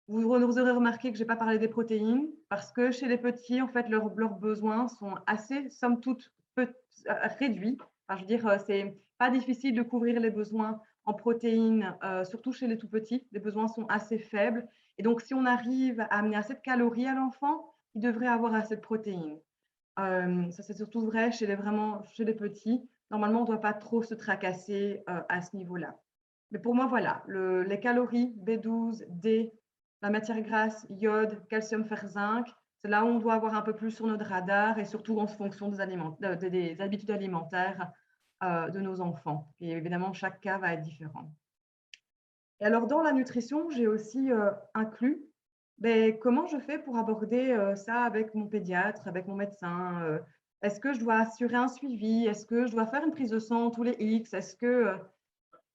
Vous aurez remarqué que je n'ai pas parlé des protéines parce que chez les petits, en fait, leurs besoins sont assez, somme toute, réduits. Enfin, je veux dire, c'est pas difficile de couvrir les besoins en protéines, surtout chez les tout petits. Les besoins sont assez faibles. Et donc, si on arrive à amener assez de calories à l'enfant, il devrait avoir assez de protéines. Ça, c'est surtout vrai chez les petits. Normalement, on ne doit pas trop se tracasser à ce niveau-là. Mais pour moi, voilà, les calories, B12, D, la matière grasse, iode, calcium, fer, zinc, c'est là où on doit avoir un peu plus sur notre radar et surtout en fonction des habitudes alimentaires de nos enfants. Et évidemment, chaque cas va être différent. Et alors, dans la nutrition, j'ai aussi inclus comment je fais pour aborder ça avec mon pédiatre, avec mon médecin. Est-ce que je dois assurer un suivi? Est-ce que je dois faire une prise de sang tous les X?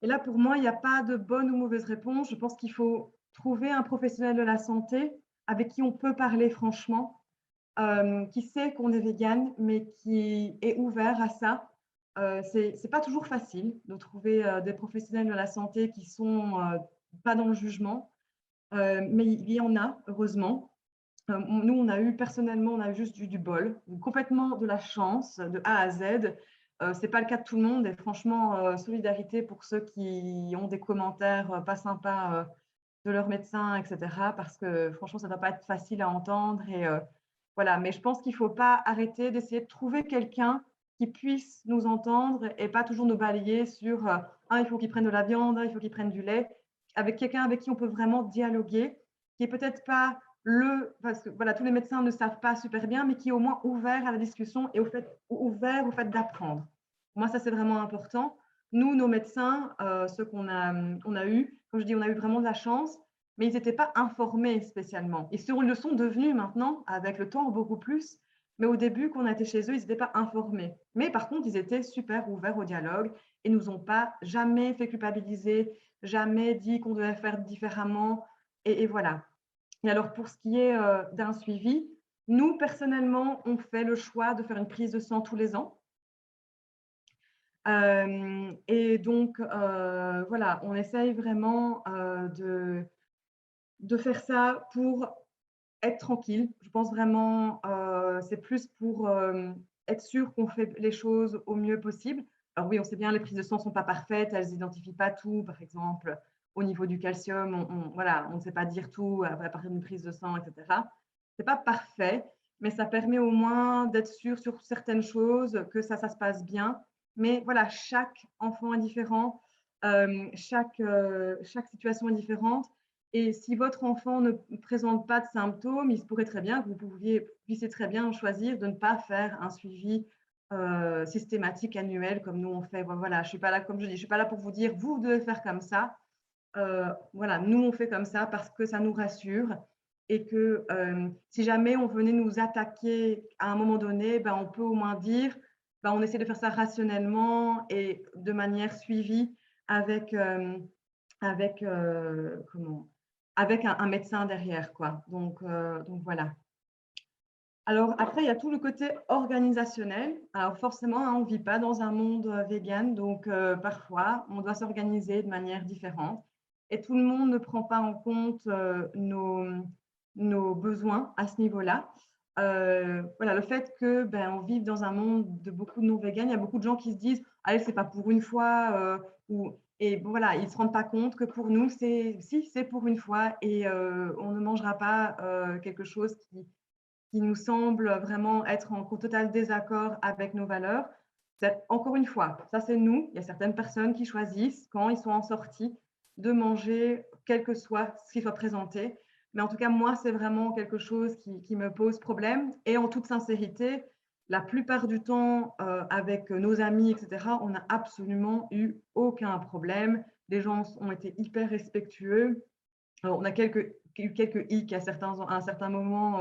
Et là, pour moi, il n'y a pas de bonne ou mauvaise réponse. Je pense qu'il faut trouver un professionnel de la santé avec qui on peut parler franchement, qui sait qu'on est végane, mais qui est ouvert à ça. C'est pas toujours facile de trouver des professionnels de la santé qui sont pas dans le jugement, mais il y en a, heureusement. Nous, personnellement, on a eu juste du bol, complètement de la chance, de A à Z. C'est pas le cas de tout le monde et franchement, solidarité pour ceux qui ont des commentaires pas sympas de leur médecin, etc. Parce que franchement, ça ne doit pas être facile à entendre. Et voilà. Mais je pense qu'il ne faut pas arrêter d'essayer de trouver quelqu'un qui puisse nous entendre et pas toujours nous balayer sur il faut qu'il prenne de la viande, il faut qu'il prenne du lait, avec quelqu'un avec qui on peut vraiment dialoguer, qui est peut-être pas parce que voilà, tous les médecins ne savent pas super bien, mais qui est au moins ouvert à la discussion et ouvert au fait d'apprendre. Moi, ça, c'est vraiment important. Nous, nos médecins, ceux on a eu, comme je dis, on a eu vraiment de la chance, mais ils n'étaient pas informés spécialement. Ils le sont devenus maintenant, avec le temps, beaucoup plus. Mais au début, quand on a été chez eux, ils n'étaient pas informés. Mais par contre, ils étaient super ouverts au dialogue et nous ont pas jamais fait culpabiliser, jamais dit qu'on devait faire différemment. Et voilà. Et alors, pour ce qui est d'un suivi, nous, personnellement, on fait le choix de faire une prise de sang tous les ans. Et donc, voilà, on essaye vraiment de faire ça pour être tranquille. Je pense vraiment, c'est plus pour être sûr qu'on fait les choses au mieux possible. Alors oui, on sait bien, les prises de sang ne sont pas parfaites, elles n'identifient pas tout. Par exemple, au niveau du calcium, voilà, on ne sait pas dire tout à partir d'une prise de sang, etc. Ce n'est pas parfait, mais ça permet au moins d'être sûr sur certaines choses, que ça se passe bien. Mais voilà, chaque enfant est différent, chaque situation est différente. Et si votre enfant ne présente pas de symptômes, il se pourrait très bien que vous puissiez très bien choisir de ne pas faire un suivi systématique annuel comme nous on fait. Voilà, je suis pas là, comme je dis, je suis pas là pour vous dire vous devez faire comme ça. Voilà, nous on fait comme ça parce que ça nous rassure et que si jamais on venait nous attaquer à un moment donné, on peut au moins dire, on essaie de faire ça rationnellement et de manière suivie avec comment avec un médecin derrière, quoi. Donc voilà. Alors après, il y a tout le côté organisationnel. Alors forcément, on ne vit pas dans un monde vegan, donc parfois, on doit s'organiser de manière différente. Et tout le monde ne prend pas en compte nos besoins à ce niveau-là. Voilà, le fait que on vive dans un monde de beaucoup de non-véganes, il y a beaucoup de gens qui se disent « Allez, c'est pas pour une fois et voilà, ils ne se rendent pas compte que pour nous, c'est pour une fois et on ne mangera pas quelque chose qui nous semble vraiment être en total désaccord avec nos valeurs. Encore une fois, ça c'est nous. Il y a certaines personnes qui choisissent, quand ils sont en sortie, de manger quel que soit ce qui soit présenté. Mais en tout cas, moi, c'est vraiment quelque chose qui me pose problème. Et en toute sincérité, la plupart du temps, avec nos amis, etc., on n'a absolument eu aucun problème. Les gens ont été hyper respectueux. On a eu quelques hicks à un certain moment,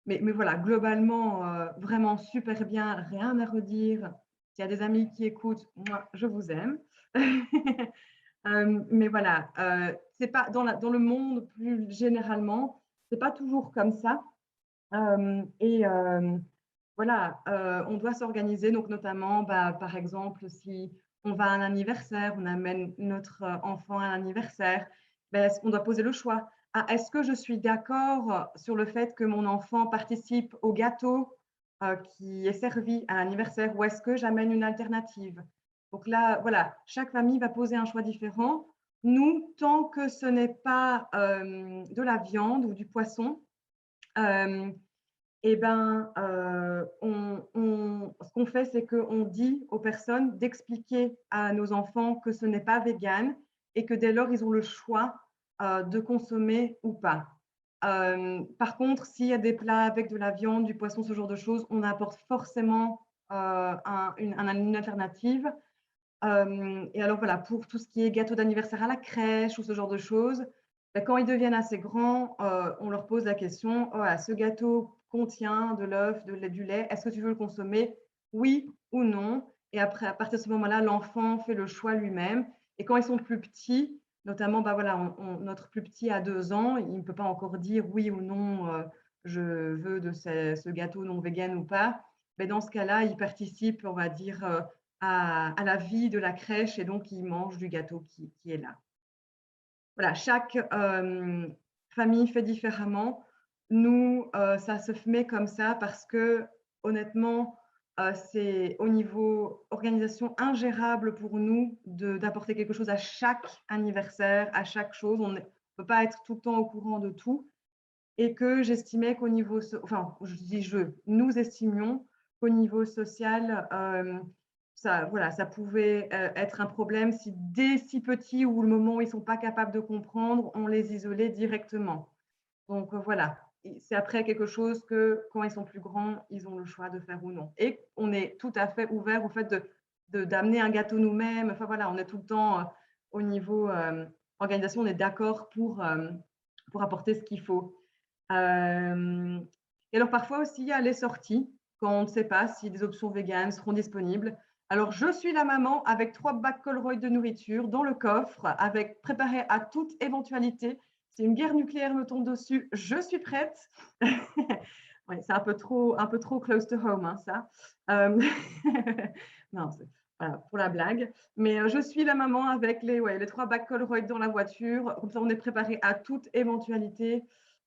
mais voilà, globalement, vraiment super bien, rien à redire. S'il y a des amis qui écoutent, moi, je vous aime. Mais voilà, c'est pas dans le monde plus généralement, c'est pas toujours comme ça. Et voilà, on doit s'organiser. Donc notamment, par exemple, si on va à un anniversaire, on amène notre enfant à un anniversaire, on doit poser le choix. Ah, est-ce que je suis d'accord sur le fait que mon enfant participe au gâteau qui est servi à l'anniversaire ou est-ce que j'amène une alternative? Donc là, voilà, chaque famille va poser un choix différent. Nous, tant que ce n'est pas de la viande ou du poisson, eh ben, ce qu'on fait, c'est qu'on dit aux personnes d'expliquer à nos enfants que ce n'est pas vegan et que dès lors, ils ont le choix de consommer ou pas. Par contre, s'il y a des plats avec de la viande, du poisson, ce genre de choses, on apporte forcément une alternative. Et alors voilà, pour tout ce qui est gâteau d'anniversaire à la crèche ou ce genre de choses, ben, quand ils deviennent assez grands, on leur pose la question: «Oh, ah, ce gâteau contient de l'œuf, du lait, est-ce que tu veux le consommer? Oui ou non?» Et après, à partir de ce moment-là, l'enfant fait le choix lui-même. Et quand ils sont plus petits, notamment, bah voilà, notre plus petit a 2 ans, il ne peut pas encore dire oui ou non, je veux de ce gâteau non vegan ou pas. Mais dans ce cas-là, il participe, on va dire, à la vie de la crèche et donc ils mangent du gâteau qui est là. Voilà, chaque famille fait différemment. Nous, ça se met comme ça parce que honnêtement, c'est au niveau organisation ingérable pour nous d'apporter quelque chose à chaque anniversaire, à chaque chose. On ne peut pas être tout le temps au courant de tout et que j'estimais qu'au niveau, enfin, je dis nous estimions qu'au niveau social, ça, voilà, ça pouvait être un problème si dès si petits ou le moment où ils ne sont pas capables de comprendre, on les isolait directement. Donc voilà, c'est après quelque chose que quand ils sont plus grands, ils ont le choix de faire ou non. Et on est tout à fait ouvert au fait d'amener un gâteau nous-mêmes. Enfin voilà, on est tout le temps au niveau organisation, on est d'accord pour apporter ce qu'il faut. Et alors parfois aussi, il y a les sorties, quand on ne sait pas si des options véganes seront disponibles. Alors, je suis la maman avec 3 bacs Colruyt de nourriture dans le coffre, avec préparé à toute éventualité. Si une guerre nucléaire me tombe dessus, je suis prête. Ouais, c'est un peu trop close to home, hein, ça. Non, c'est voilà, pour la blague. Mais je suis la maman avec les 3 bacs Colruyt dans la voiture. Comme ça, on est préparé à toute éventualité.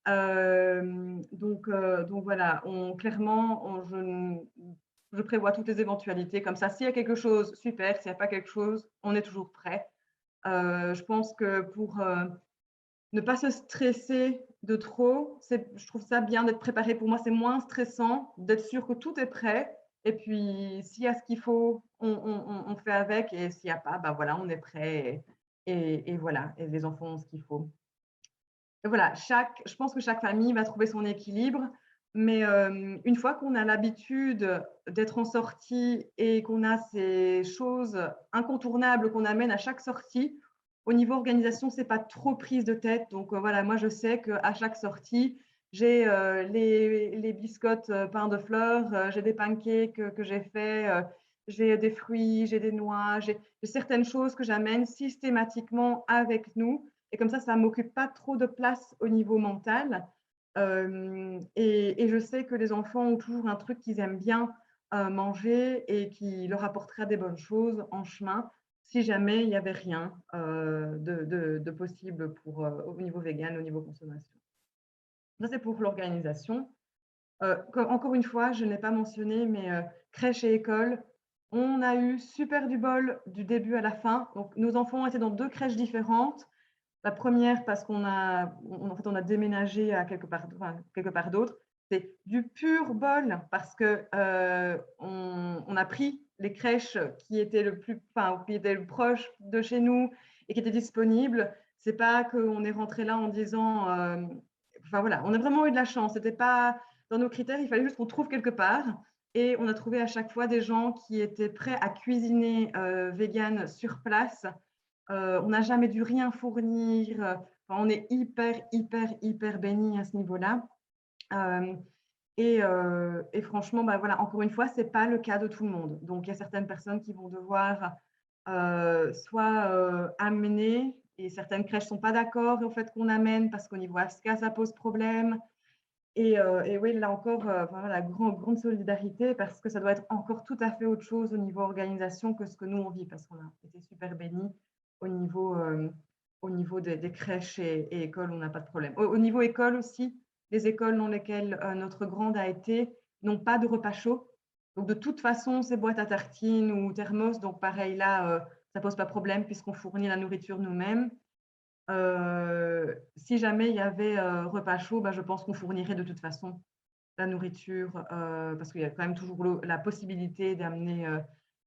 Donc voilà, clairement, je prévois toutes les éventualités. Comme ça, s'il y a quelque chose, super. S'il n'y a pas quelque chose, on est toujours prêt. Je pense que pour ne pas se stresser de trop, je trouve ça bien d'être préparé. Pour moi, c'est moins stressant d'être sûr que tout est prêt. Et puis, s'il y a ce qu'il faut, on fait avec. Et s'il n'y a pas, ben voilà, on est prêt. Et voilà, et les enfants ont ce qu'il faut. Et voilà, je pense que chaque famille va trouver son équilibre, mais une fois qu'on a l'habitude d'être en sortie et qu'on a ces choses incontournables qu'on amène à chaque sortie, au niveau organisation, c'est pas trop prise de tête. Donc voilà, moi je sais qu'à chaque sortie, j'ai les biscottes pain de fleurs, j'ai des pancakes que j'ai fait, j'ai des fruits, j'ai des noix, j'ai certaines choses que j'amène systématiquement avec nous et comme ça ne m'occupe pas trop de place au niveau mental. Et je sais que les enfants ont toujours un truc qu'ils aiment bien manger et qui leur apportera des bonnes choses en chemin si jamais il n'y avait rien de possible au niveau vegan, au niveau consommation. Ça, c'est pour l'organisation. Encore une fois, je n'ai pas mentionné, mais crèche et école, on a eu super du bol du début à la fin. Donc, nos enfants étaient dans 2 crèches différentes. La première, parce on a déménagé à quelque part d'autre. C'est du pur bol parce que on a pris les crèches qui étaient qui étaient le proche de chez nous et qui étaient disponibles. C'est pas qu'on est rentré là en disant, enfin voilà, on a vraiment eu de la chance. C'était pas dans nos critères, il fallait juste qu'on trouve quelque part. Et on a trouvé à chaque fois des gens qui étaient prêts à cuisiner vegan sur place. On n'a jamais dû rien fournir. Enfin, on est hyper, hyper, hyper béni à ce niveau-là. Euh, et franchement, bah, voilà, encore une fois, ce n'est pas le cas de tout le monde. Donc, il y a certaines personnes qui vont devoir soit amener, et certaines crèches ne sont pas d'accord au fait qu'on amène parce qu'au niveau ASCA, ça pose problème. Et oui, là encore, voilà, grande solidarité parce que ça doit être encore tout à fait autre chose au niveau organisation que ce que nous, on vit parce qu'on a été super bénis au niveau des crèches et écoles, on n'a pas de problème. Au niveau école aussi, les écoles dans lesquelles notre grande a été n'ont pas de repas chaud. Donc, de toute façon, c'est boîte à tartines ou thermos. Donc, pareil, là, ça ne pose pas problème puisqu'on fournit la nourriture nous-mêmes. Si jamais il y avait repas chaud, bah, je pense qu'on fournirait de toute façon. la nourriture, parce qu'il y a quand même toujours la possibilité d'amener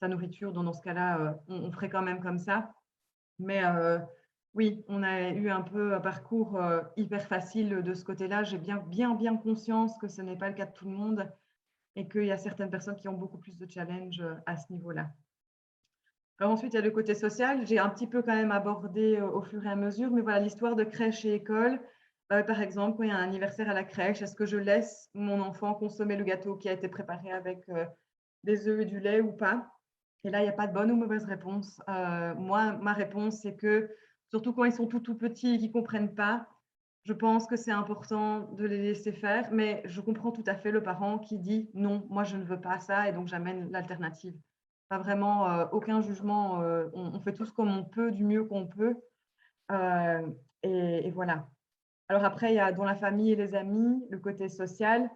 sa nourriture. Donc, dans ce cas-là, on ferait quand même comme ça. Mais oui, on a eu un peu un parcours hyper facile de ce côté-là. J'ai bien conscience que ce n'est pas le cas de tout le monde et qu'il y a certaines personnes qui ont beaucoup plus de challenges à ce niveau-là. Alors ensuite, il y a le côté social. J'ai un petit peu quand même abordé au fur et à mesure, mais voilà, l'histoire de crèche et école. Par exemple, quand il y a un anniversaire à la crèche, est-ce que je laisse mon enfant consommer le gâteau qui a été préparé avec des œufs et du lait ou pas? Et là, il n'y a pas de bonne ou mauvaise réponse. Moi, ma réponse, c'est que, surtout quand ils sont tout petits et qu'ils ne comprennent pas, je pense que c'est important de les laisser faire, mais je comprends tout à fait le parent qui dit non, moi je ne veux pas ça et donc j'amène l'alternative. Pas vraiment aucun jugement, on fait tous comme on peut, du mieux qu'on peut. euh, et voilà. Alors après, il y a dans la famille et les amis, le côté social.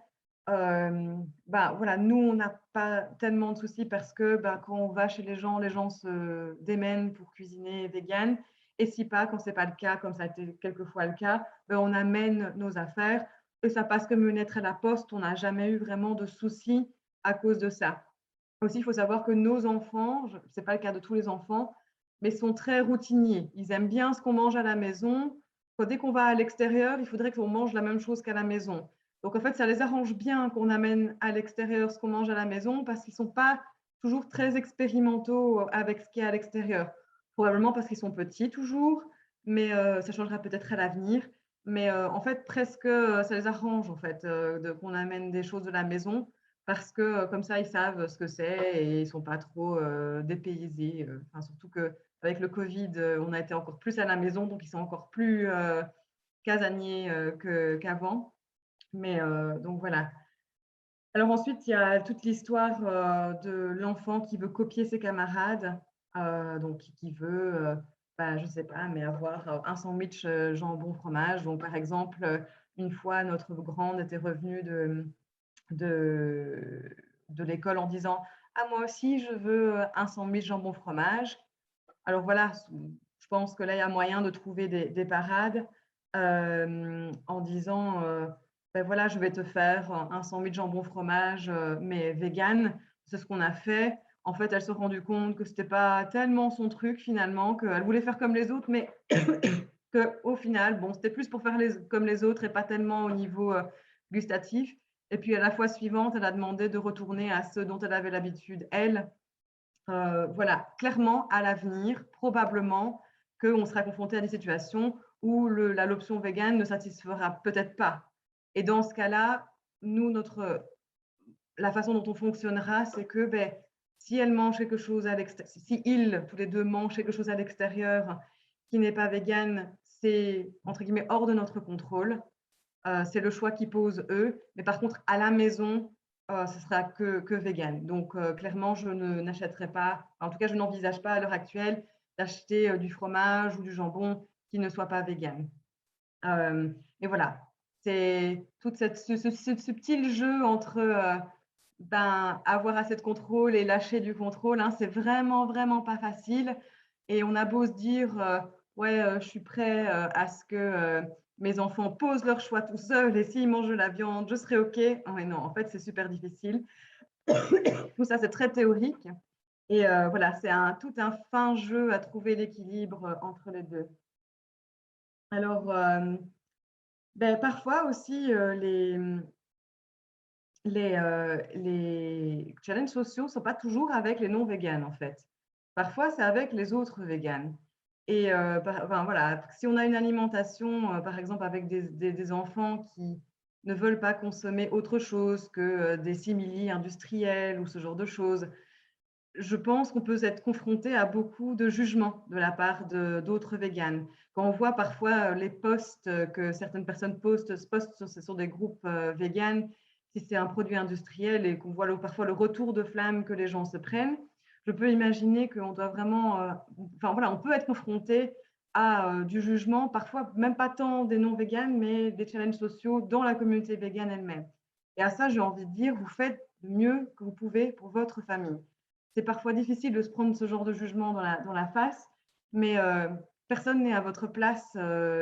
Bah, voilà, nous, on n'a pas tellement de soucis parce que bah, quand on va chez les gens se démènent pour cuisiner vegan. Et si pas, quand ce n'est pas le cas, comme ça a été quelquefois le cas, ben, on amène nos affaires et ça passe comme une lettre à la poste. On n'a jamais eu vraiment de soucis à cause de ça. Aussi, il faut savoir que nos enfants, ce n'est pas le cas de tous les enfants, mais sont très routiniers. Ils aiment bien ce qu'on mange à la maison. Dès qu'on va à l'extérieur, il faudrait qu'on mange la même chose qu'à la maison. Donc, en fait, ça les arrange bien qu'on amène à l'extérieur ce qu'on mange à la maison parce qu'ils ne sont pas toujours très expérimentaux avec ce qui est à l'extérieur. Probablement parce qu'ils sont petits toujours, mais ça changera peut-être à l'avenir. Mais en fait, presque, ça les arrange en fait, qu'on amène des choses de la maison parce que comme ça, ils savent ce que c'est et ils ne sont pas trop dépaysés. Enfin, surtout qu'avec le Covid, on a été encore plus à la maison, donc ils sont encore plus casaniers qu'avant. Mais donc voilà. Alors ensuite, il y a toute l'histoire de l'enfant qui veut copier ses camarades, donc qui veut, bah, je ne sais pas, mais avoir un sandwich jambon fromage. Donc par exemple, une fois, notre grande était revenue de, de l'école en disant ah moi aussi je veux un sandwich jambon fromage. Alors voilà, je pense que là il y a moyen de trouver des parades en disant ben voilà, je vais te faire un sandwich jambon fromage mais vegan. C'est ce qu'on a fait. En fait, elle s'est rendue compte que c'était pas tellement son truc finalement, qu'elle voulait faire comme les autres, mais qu'au final, bon, c'était plus pour faire comme les autres et pas tellement au niveau gustatif. Et puis à la fois suivante, elle a demandé de retourner à ce dont elle avait l'habitude, elle. Voilà, clairement, à l'avenir, probablement qu'on sera confronté à des situations où l'option végane ne satisfera peut-être pas. Et dans ce cas-là, nous, la façon dont on fonctionnera, c'est que ben, si elle mange quelque chose à l'extérieur, si ils, tous les deux, mangent quelque chose à l'extérieur qui n'est pas végane, c'est entre guillemets hors de notre contrôle. C'est le choix qu'ils posent eux. Mais par contre, à la maison, ce sera que vegan. Donc, clairement, je n'achèterai pas, en tout cas, je n'envisage pas à l'heure actuelle d'acheter du fromage ou du jambon qui ne soit pas vegan. Et voilà, c'est tout ce subtil jeu entre ben, avoir assez de contrôle et lâcher du contrôle. Hein, c'est vraiment pas facile. Et on a beau se dire, ouais, je suis prêt à ce que mes enfants posent leur choix tout seuls et s'ils mangent de la viande, je serai OK. Ouais, non, en fait, c'est super difficile. Tout ça, c'est très théorique. Et voilà, c'est tout un fin jeu à trouver l'équilibre entre les deux. Alors, ben, parfois aussi, les challenges sociaux ne sont pas toujours avec les non-véganes, en fait. Parfois, c'est avec les autres véganes. Et enfin, voilà, si on a une alimentation, par exemple, avec des enfants qui ne veulent pas consommer autre chose que des simili industriels ou ce genre de choses, je pense qu'on peut être confronté à beaucoup de jugements de la part d'autres véganes. Quand on voit parfois les posts que certaines personnes postent sur des groupes véganes, si c'est un produit industriel et qu'on voit parfois le retour de flamme que les gens se prennent, je peux imaginer qu'on doit vraiment, enfin voilà, on peut être confronté à du jugement, parfois même pas tant des non-véganes, mais des challenges sociaux dans la communauté végane elle-même. Et à ça, j'ai envie de dire, vous faites le mieux que vous pouvez pour votre famille. C'est parfois difficile de se prendre ce genre de jugement dans la face, mais personne n'est à votre place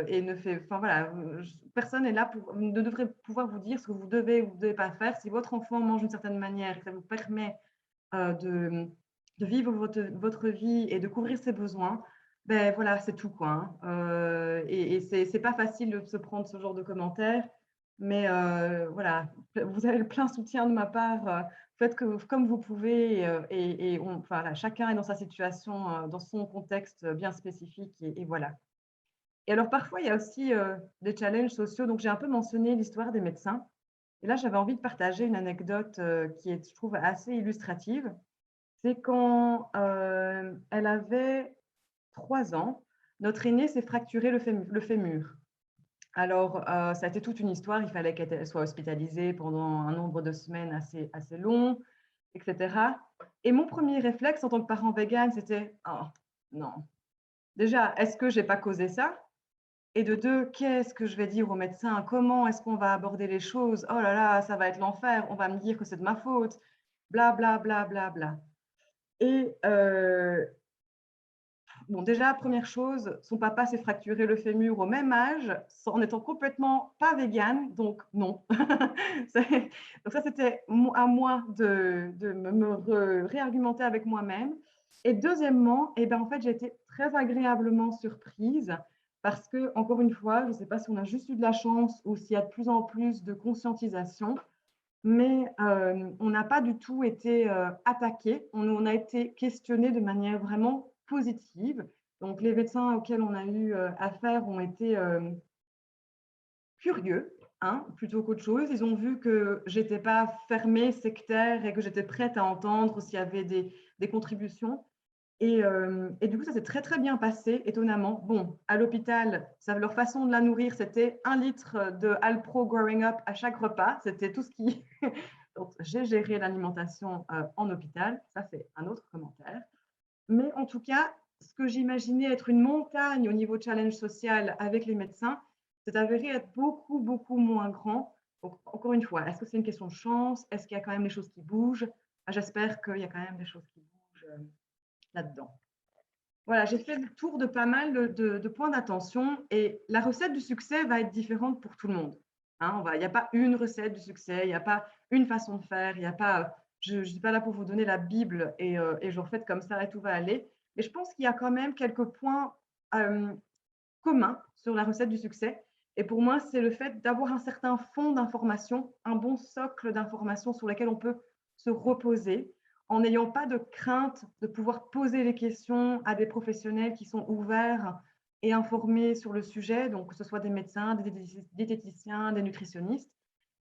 et ne fait, enfin voilà, personne n'est là pour, ne devrait pouvoir vous dire ce que vous devez ou vous ne devez pas faire. Si votre enfant mange d'une certaine manière et que ça vous permet de vivre votre vie et de couvrir ses besoins, ben voilà, c'est tout quoi. Et c'est pas facile de se prendre ce genre de commentaires, mais voilà, vous avez le plein soutien de ma part. Faites comme vous pouvez enfin, voilà, chacun est dans sa situation, dans son contexte bien spécifique et voilà. Et alors parfois, il y a aussi des challenges sociaux. Donc j'ai un peu mentionné l'histoire des médecins. Et là, j'avais envie de partager une anecdote qui est, je trouve, assez illustrative. C'est quand elle avait 3 ans, notre aînée s'est fracturé le fémur. Alors, ça a été toute une histoire. Il fallait qu'elle soit hospitalisée pendant un nombre de semaines assez long, etc. Et mon premier réflexe en tant que parent vegan, c'était oh, non. Déjà, est-ce que j'ai pas causé ça? Et de deux, qu'est-ce que je vais dire au médecin? Comment est-ce qu'on va aborder les choses? Oh là là, ça va être l'enfer. On va me dire que c'est de ma faute. Bla bla bla bla bla. Et bon, déjà, première chose, son papa s'est fracturé le fémur au même âge, en étant complètement pas végane, donc non. Donc ça, c'était à moi de me réargumenter avec moi-même. Et deuxièmement, eh ben, en fait, j'ai été très agréablement surprise parce que, encore une fois, je ne sais pas si on a juste eu de la chance ou s'il y a de plus en plus de conscientisation, mais on n'a pas du tout été attaqué, on a été questionné de manière vraiment positive. Donc les médecins auxquels on a eu affaire ont été curieux, hein, plutôt qu'autre chose. Ils ont vu que j'étais pas fermée, sectaire et que j'étais prête à entendre s'il y avait des contributions. Et du coup, ça s'est très, très bien passé, étonnamment. Bon, à l'hôpital, leur façon de la nourrir, c'était 1 litre de Alpro Growing Up à chaque repas. C'était tout ce qui… Donc, j'ai géré l'alimentation en hôpital. Ça, c'est un autre commentaire. Mais en tout cas, ce que j'imaginais être une montagne au niveau challenge social avec les médecins, c'est avéré être beaucoup, beaucoup moins grand. Donc, encore une fois, est-ce que c'est une question de chance? Est-ce qu'il y a quand même des choses qui bougent? J'espère qu'il y a quand même des choses qui bougent là-dedans. Voilà, j'ai fait le tour de pas mal de points d'attention et la recette du succès va être différente pour tout le monde. Hein, il n'y a pas une recette du succès, il n'y a pas une façon de faire, il n'y a pas, je ne suis pas là pour vous donner la Bible et je refais comme ça et tout va aller. Mais je pense qu'il y a quand même quelques points communs sur la recette du succès. Et pour moi, c'est le fait d'avoir un certain fond d'information, un bon socle d'informations sur lesquelles on peut se reposer, en n'ayant pas de crainte de pouvoir poser les questions à des professionnels qui sont ouverts et informés sur le sujet, donc que ce soit des médecins, des diététiciens, des nutritionnistes,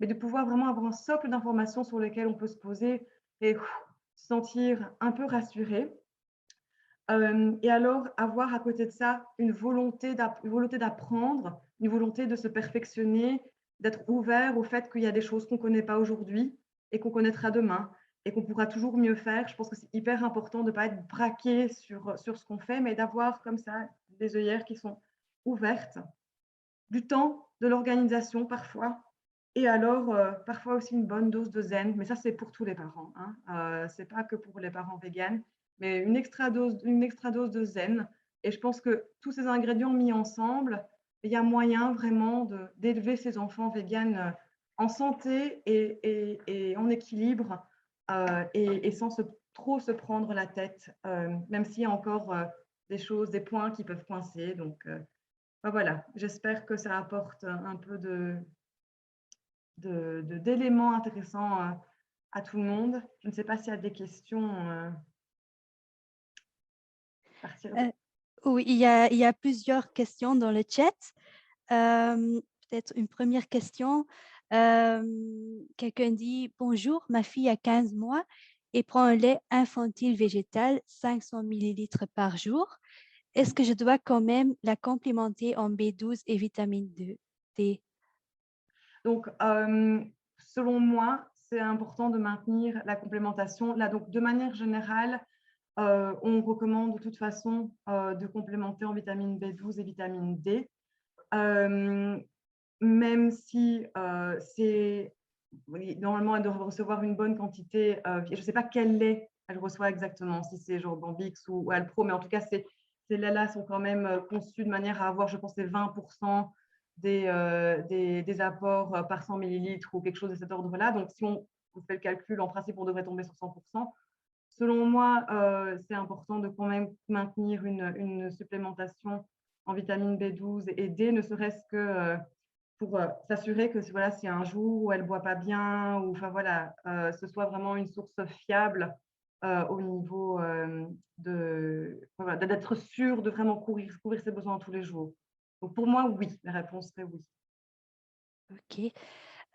mais de pouvoir vraiment avoir un socle d'informations sur lesquelles on peut se poser et se sentir un peu rassuré. Et alors, avoir à côté de ça une volonté d'apprendre, une volonté de se perfectionner, d'être ouvert au fait qu'il y a des choses qu'on ne connaît pas aujourd'hui et qu'on connaîtra demain et qu'on pourra toujours mieux faire. Je pense que c'est hyper important de ne pas être braqué sur ce qu'on fait, mais d'avoir comme ça des œillères qui sont ouvertes, du temps, de l'organisation parfois, et alors parfois aussi une bonne dose de zen, mais ça c'est pour tous les parents, hein. C'est pas que pour les parents véganes, mais une extra dose de zen. Et je pense que tous ces ingrédients mis ensemble, il y a moyen vraiment d'élever ces enfants véganes en santé et en équilibre et sans trop se prendre la tête, même s'il y a encore des choses, des points qui peuvent coincer. Donc ben voilà, j'espère que ça apporte un peu d'éléments intéressants à tout le monde. Je ne sais pas s'il y a des questions à partir de… Oui, il y a plusieurs questions dans le chat. Peut-être une première question. Quelqu'un dit: Bonjour, ma fille a 15 mois et prend un lait infantile végétal 500 millilitres par jour. Est-ce que je dois quand même la complémenter en B12 et vitamine D? Donc, selon moi, c'est important de maintenir la complémentation. Là, donc, de manière générale, on recommande de toute façon de complémenter en vitamine B12 et vitamine D, même si oui, normalement, elle doit recevoir une bonne quantité. Je ne sais pas quel lait elle reçoit exactement, si c'est genre Bambix ou Alpro, mais en tout cas, ces laits-là sont quand même conçus de manière à avoir, je pense, les 20% des apports par 100 millilitres ou quelque chose de cet ordre-là. Donc, si on fait le calcul, en principe, on devrait tomber sur 100%. Selon moi, c'est important de quand même maintenir une supplémentation en vitamine B12 et D, ne serait-ce que pour s'assurer que voilà, si un jour où elle ne boit pas bien, ou enfin voilà, ce soit vraiment une source fiable au niveau voilà, d'être sûr de vraiment couvrir ses besoins tous les jours. Donc pour moi, oui, la réponse serait oui. OK.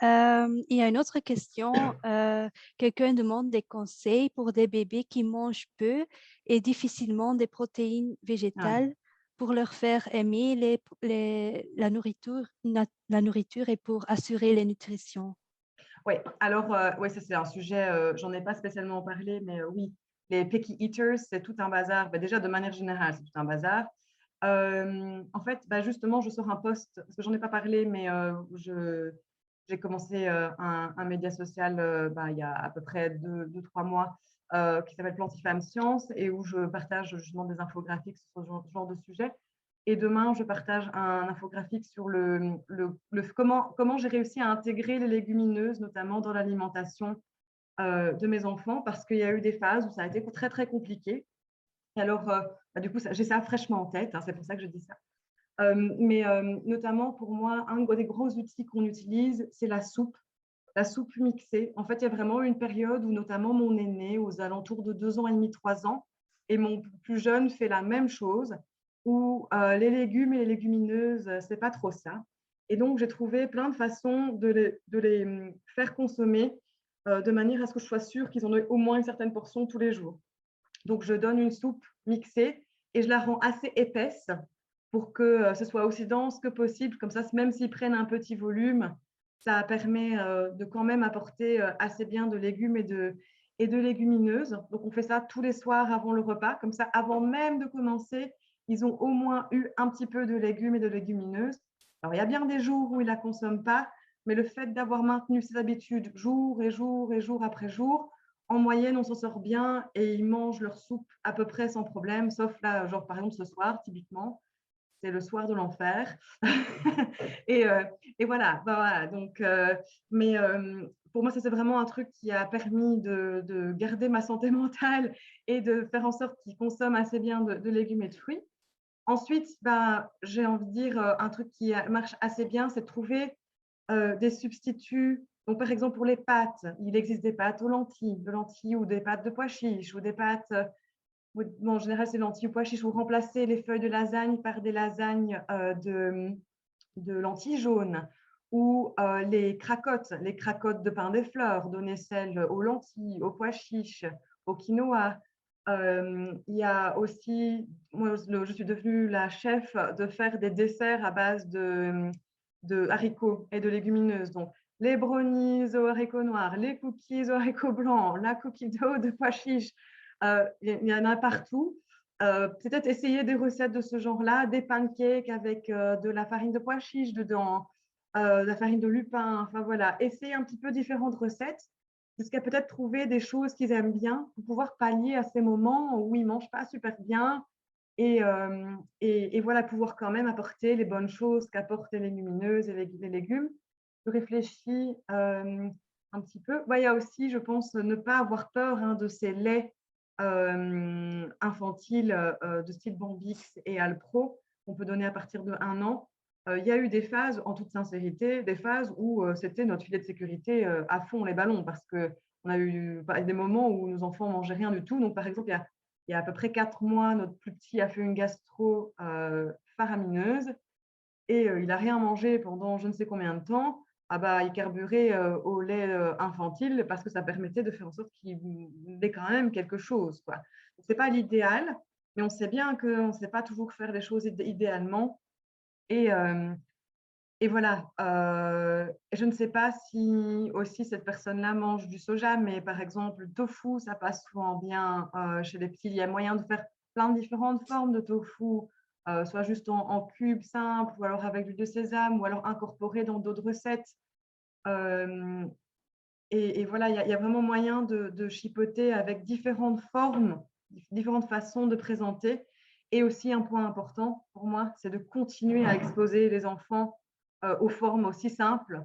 Il y a une autre question. Quelqu'un demande des conseils pour des bébés qui mangent peu et difficilement des protéines Ah. végétales pour leur faire aimer la nourriture et pour assurer les nutritions. Oui, alors, ouais, ça c'est un sujet, j'en ai pas spécialement parlé, mais oui, les picky eaters, c'est tout un bazar. Bah, déjà, de manière générale, c'est tout un bazar. En fait, bah, justement, je sors un post, parce que j'en ai pas parlé, mais j'ai commencé un média social bah, il y a à peu près 2-3 mois qui s'appelle Plantifemme Science et où je partage justement des infographiques sur ce genre de sujet. Et demain, je partage un infographique sur comment j'ai réussi à intégrer les légumineuses, notamment dans l'alimentation de mes enfants, parce qu'il y a eu des phases où ça a été très, très compliqué. Et alors, bah, du coup, j'ai ça fraîchement en tête, hein, c'est pour ça que je dis ça. Mais notamment, pour moi, un des gros outils qu'on utilise, c'est la soupe mixée. En fait, il y a vraiment une période où notamment mon aîné, aux alentours de 2 ans et demi, 3 ans, et mon plus jeune fait la même chose, où les légumes et les légumineuses, c'est pas trop ça. Et donc, j'ai trouvé plein de façons de les faire consommer de manière à ce que je sois sûre qu'ils en aient au moins une certaine portion tous les jours. Donc, je donne une soupe mixée et je la rends assez épaisse pour que ce soit aussi dense que possible. Comme ça, même s'ils prennent un petit volume, ça permet de quand même apporter assez bien de légumes et de légumineuses. Donc, on fait ça tous les soirs avant le repas. Comme ça, avant même de commencer, ils ont au moins eu un petit peu de légumes et de légumineuses. Alors, il y a bien des jours où ils ne la consomment pas, mais le fait d'avoir maintenu ces habitudes jour et jour et jour après jour, en moyenne, on s'en sort bien et ils mangent leur soupe à peu près sans problème, sauf là, genre par exemple ce soir, typiquement, c'est le soir de l'enfer. et, et voilà, bah, voilà. Donc, mais pour moi, ça c'est vraiment un truc qui a permis de garder ma santé mentale et de faire en sorte qu'ils consomment assez bien de légumes et de fruits. Ensuite, bah, j'ai envie de dire un truc qui marche assez bien, c'est de trouver des substituts. Donc, par exemple, pour les pâtes, il existe des pâtes aux lentilles, de lentilles ou des pâtes de pois chiches ou des pâtes, bon, en général, c'est lentilles ou pois chiches, ou remplacer les feuilles de lasagne par des lasagnes de lentilles jaunes ou les cracottes de pain des fleurs, donner celles aux lentilles, aux pois chiches, au quinoa. Il y a aussi, moi, je suis devenue la chef de faire des desserts à base de haricots et de légumineuses. Donc, les brownies aux haricots noirs, les cookies aux haricots blancs, la cookie dough de pois chiches. Il y en a partout. Peut-être essayer des recettes de ce genre-là, des pancakes avec de la farine de pois chiches dedans, de la farine de lupin. Enfin voilà, essayer un petit peu différentes recettes jusqu'à peut-être trouver des choses qu'ils aiment bien pour pouvoir pallier à ces moments où ils ne mangent pas super bien et voilà, pouvoir quand même apporter les bonnes choses qu'apportent les légumineuses et les légumes. Je réfléchis un petit peu. Ouais, il y a aussi, je pense, ne pas avoir peur hein, de ces laits infantiles de style Bambix et Alpro qu'on peut donner à partir de 1 an. Il y a eu des phases, en toute sincérité, des phases où c'était notre filet de sécurité à fond les ballons parce qu'on a eu des moments où nos enfants ne mangeaient rien du tout. Donc, par exemple, il y a à peu près 4 mois, notre plus petit a fait une gastro faramineuse et il n'a rien mangé pendant je ne sais combien de temps. Ah bah, il carburait au lait infantile parce que ça permettait de faire en sorte qu'il ait quand même quelque chose. Ce n'est pas l'idéal, mais on sait bien qu'on ne sait pas toujours faire les choses idéalement. Et, et voilà, je ne sais pas si aussi cette personne-là mange du soja, mais par exemple, le tofu, ça passe souvent bien chez les petits. Il y a moyen de faire plein de différentes formes de tofu, soit juste en cubes simples, ou alors avec l'huile de sésame, ou alors incorporé dans d'autres recettes. Euh, et voilà, il y a vraiment moyen de chipoter avec différentes formes, différentes façons de présenter. Et aussi un point important pour moi, c'est de continuer à exposer les enfants aux formes aussi simples.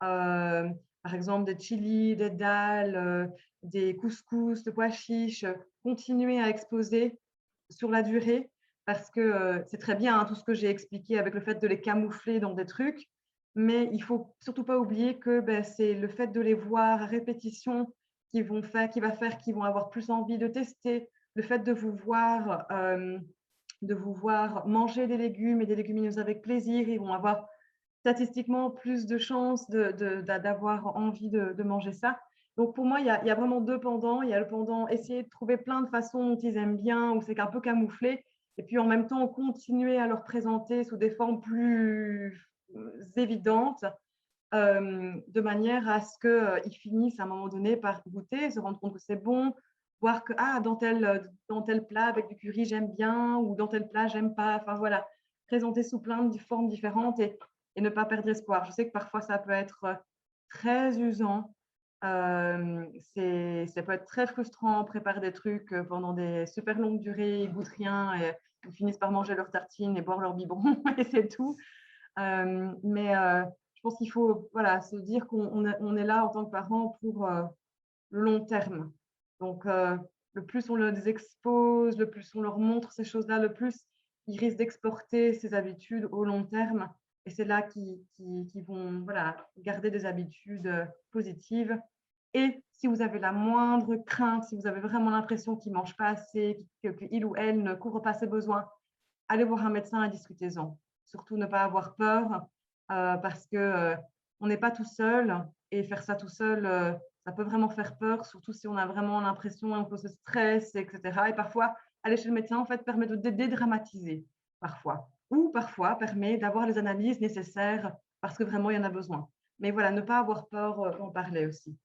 Euh, Par exemple, des chilis, des dalles, des couscous, de pois chiches. Continuer à exposer sur la durée parce que c'est très bien tout ce que j'ai expliqué avec le fait de les camoufler dans des trucs, mais il faut surtout pas oublier que c'est le fait de les voir à répétition qui va faire qu'ils vont avoir plus envie de tester, le fait de vous voir manger des légumes et des légumineuses avec plaisir, ils vont avoir statistiquement plus de chances d'avoir envie de manger ça. Donc pour moi, il y a vraiment deux pendants. Il y a le pendant essayer de trouver plein de façons dont ils aiment bien, où c'est un peu camouflé, et puis en même temps continuer à leur présenter sous des formes plus évidentes, de manière à ce qu'ils finissent à un moment donné par goûter, se rendre compte que c'est bon, voir que dans tel plat avec du curry j'aime bien, ou dans tel plat j'aime pas. Enfin voilà, présenter sous plein de formes différentes et ne pas perdre espoir. Je sais que parfois ça peut être très usant. Ça peut être très frustrant, préparer des trucs pendant des super longues durées, ils goûtent rien, et ils finissent par manger leurs tartines et boire leur biberon, et c'est tout. Mais je pense qu'il faut voilà, se dire qu'on est là en tant que parents pour le long terme. Donc, le plus on les expose, le plus on leur montre ces choses-là, le plus ils risquent d'exporter ces habitudes au long terme. Et c'est là qu'ils vont voilà, garder des habitudes positives. Et si vous avez la moindre crainte, si vous avez vraiment l'impression qu'ils ne mangent pas assez, qu'il ou elle ne couvre pas ses besoins, allez voir un médecin et discutez-en. Surtout ne pas avoir peur parce que on n'est pas tout seul et faire ça tout seul, ça peut vraiment faire peur, surtout si on a vraiment l'impression qu'on se stresse, etc. Et parfois, aller chez le médecin, en fait, permet de dédramatiser, parfois. Ou parfois, permet d'avoir les analyses nécessaires parce que vraiment, il y en a besoin. Mais voilà, ne pas avoir peur d'en parler aussi.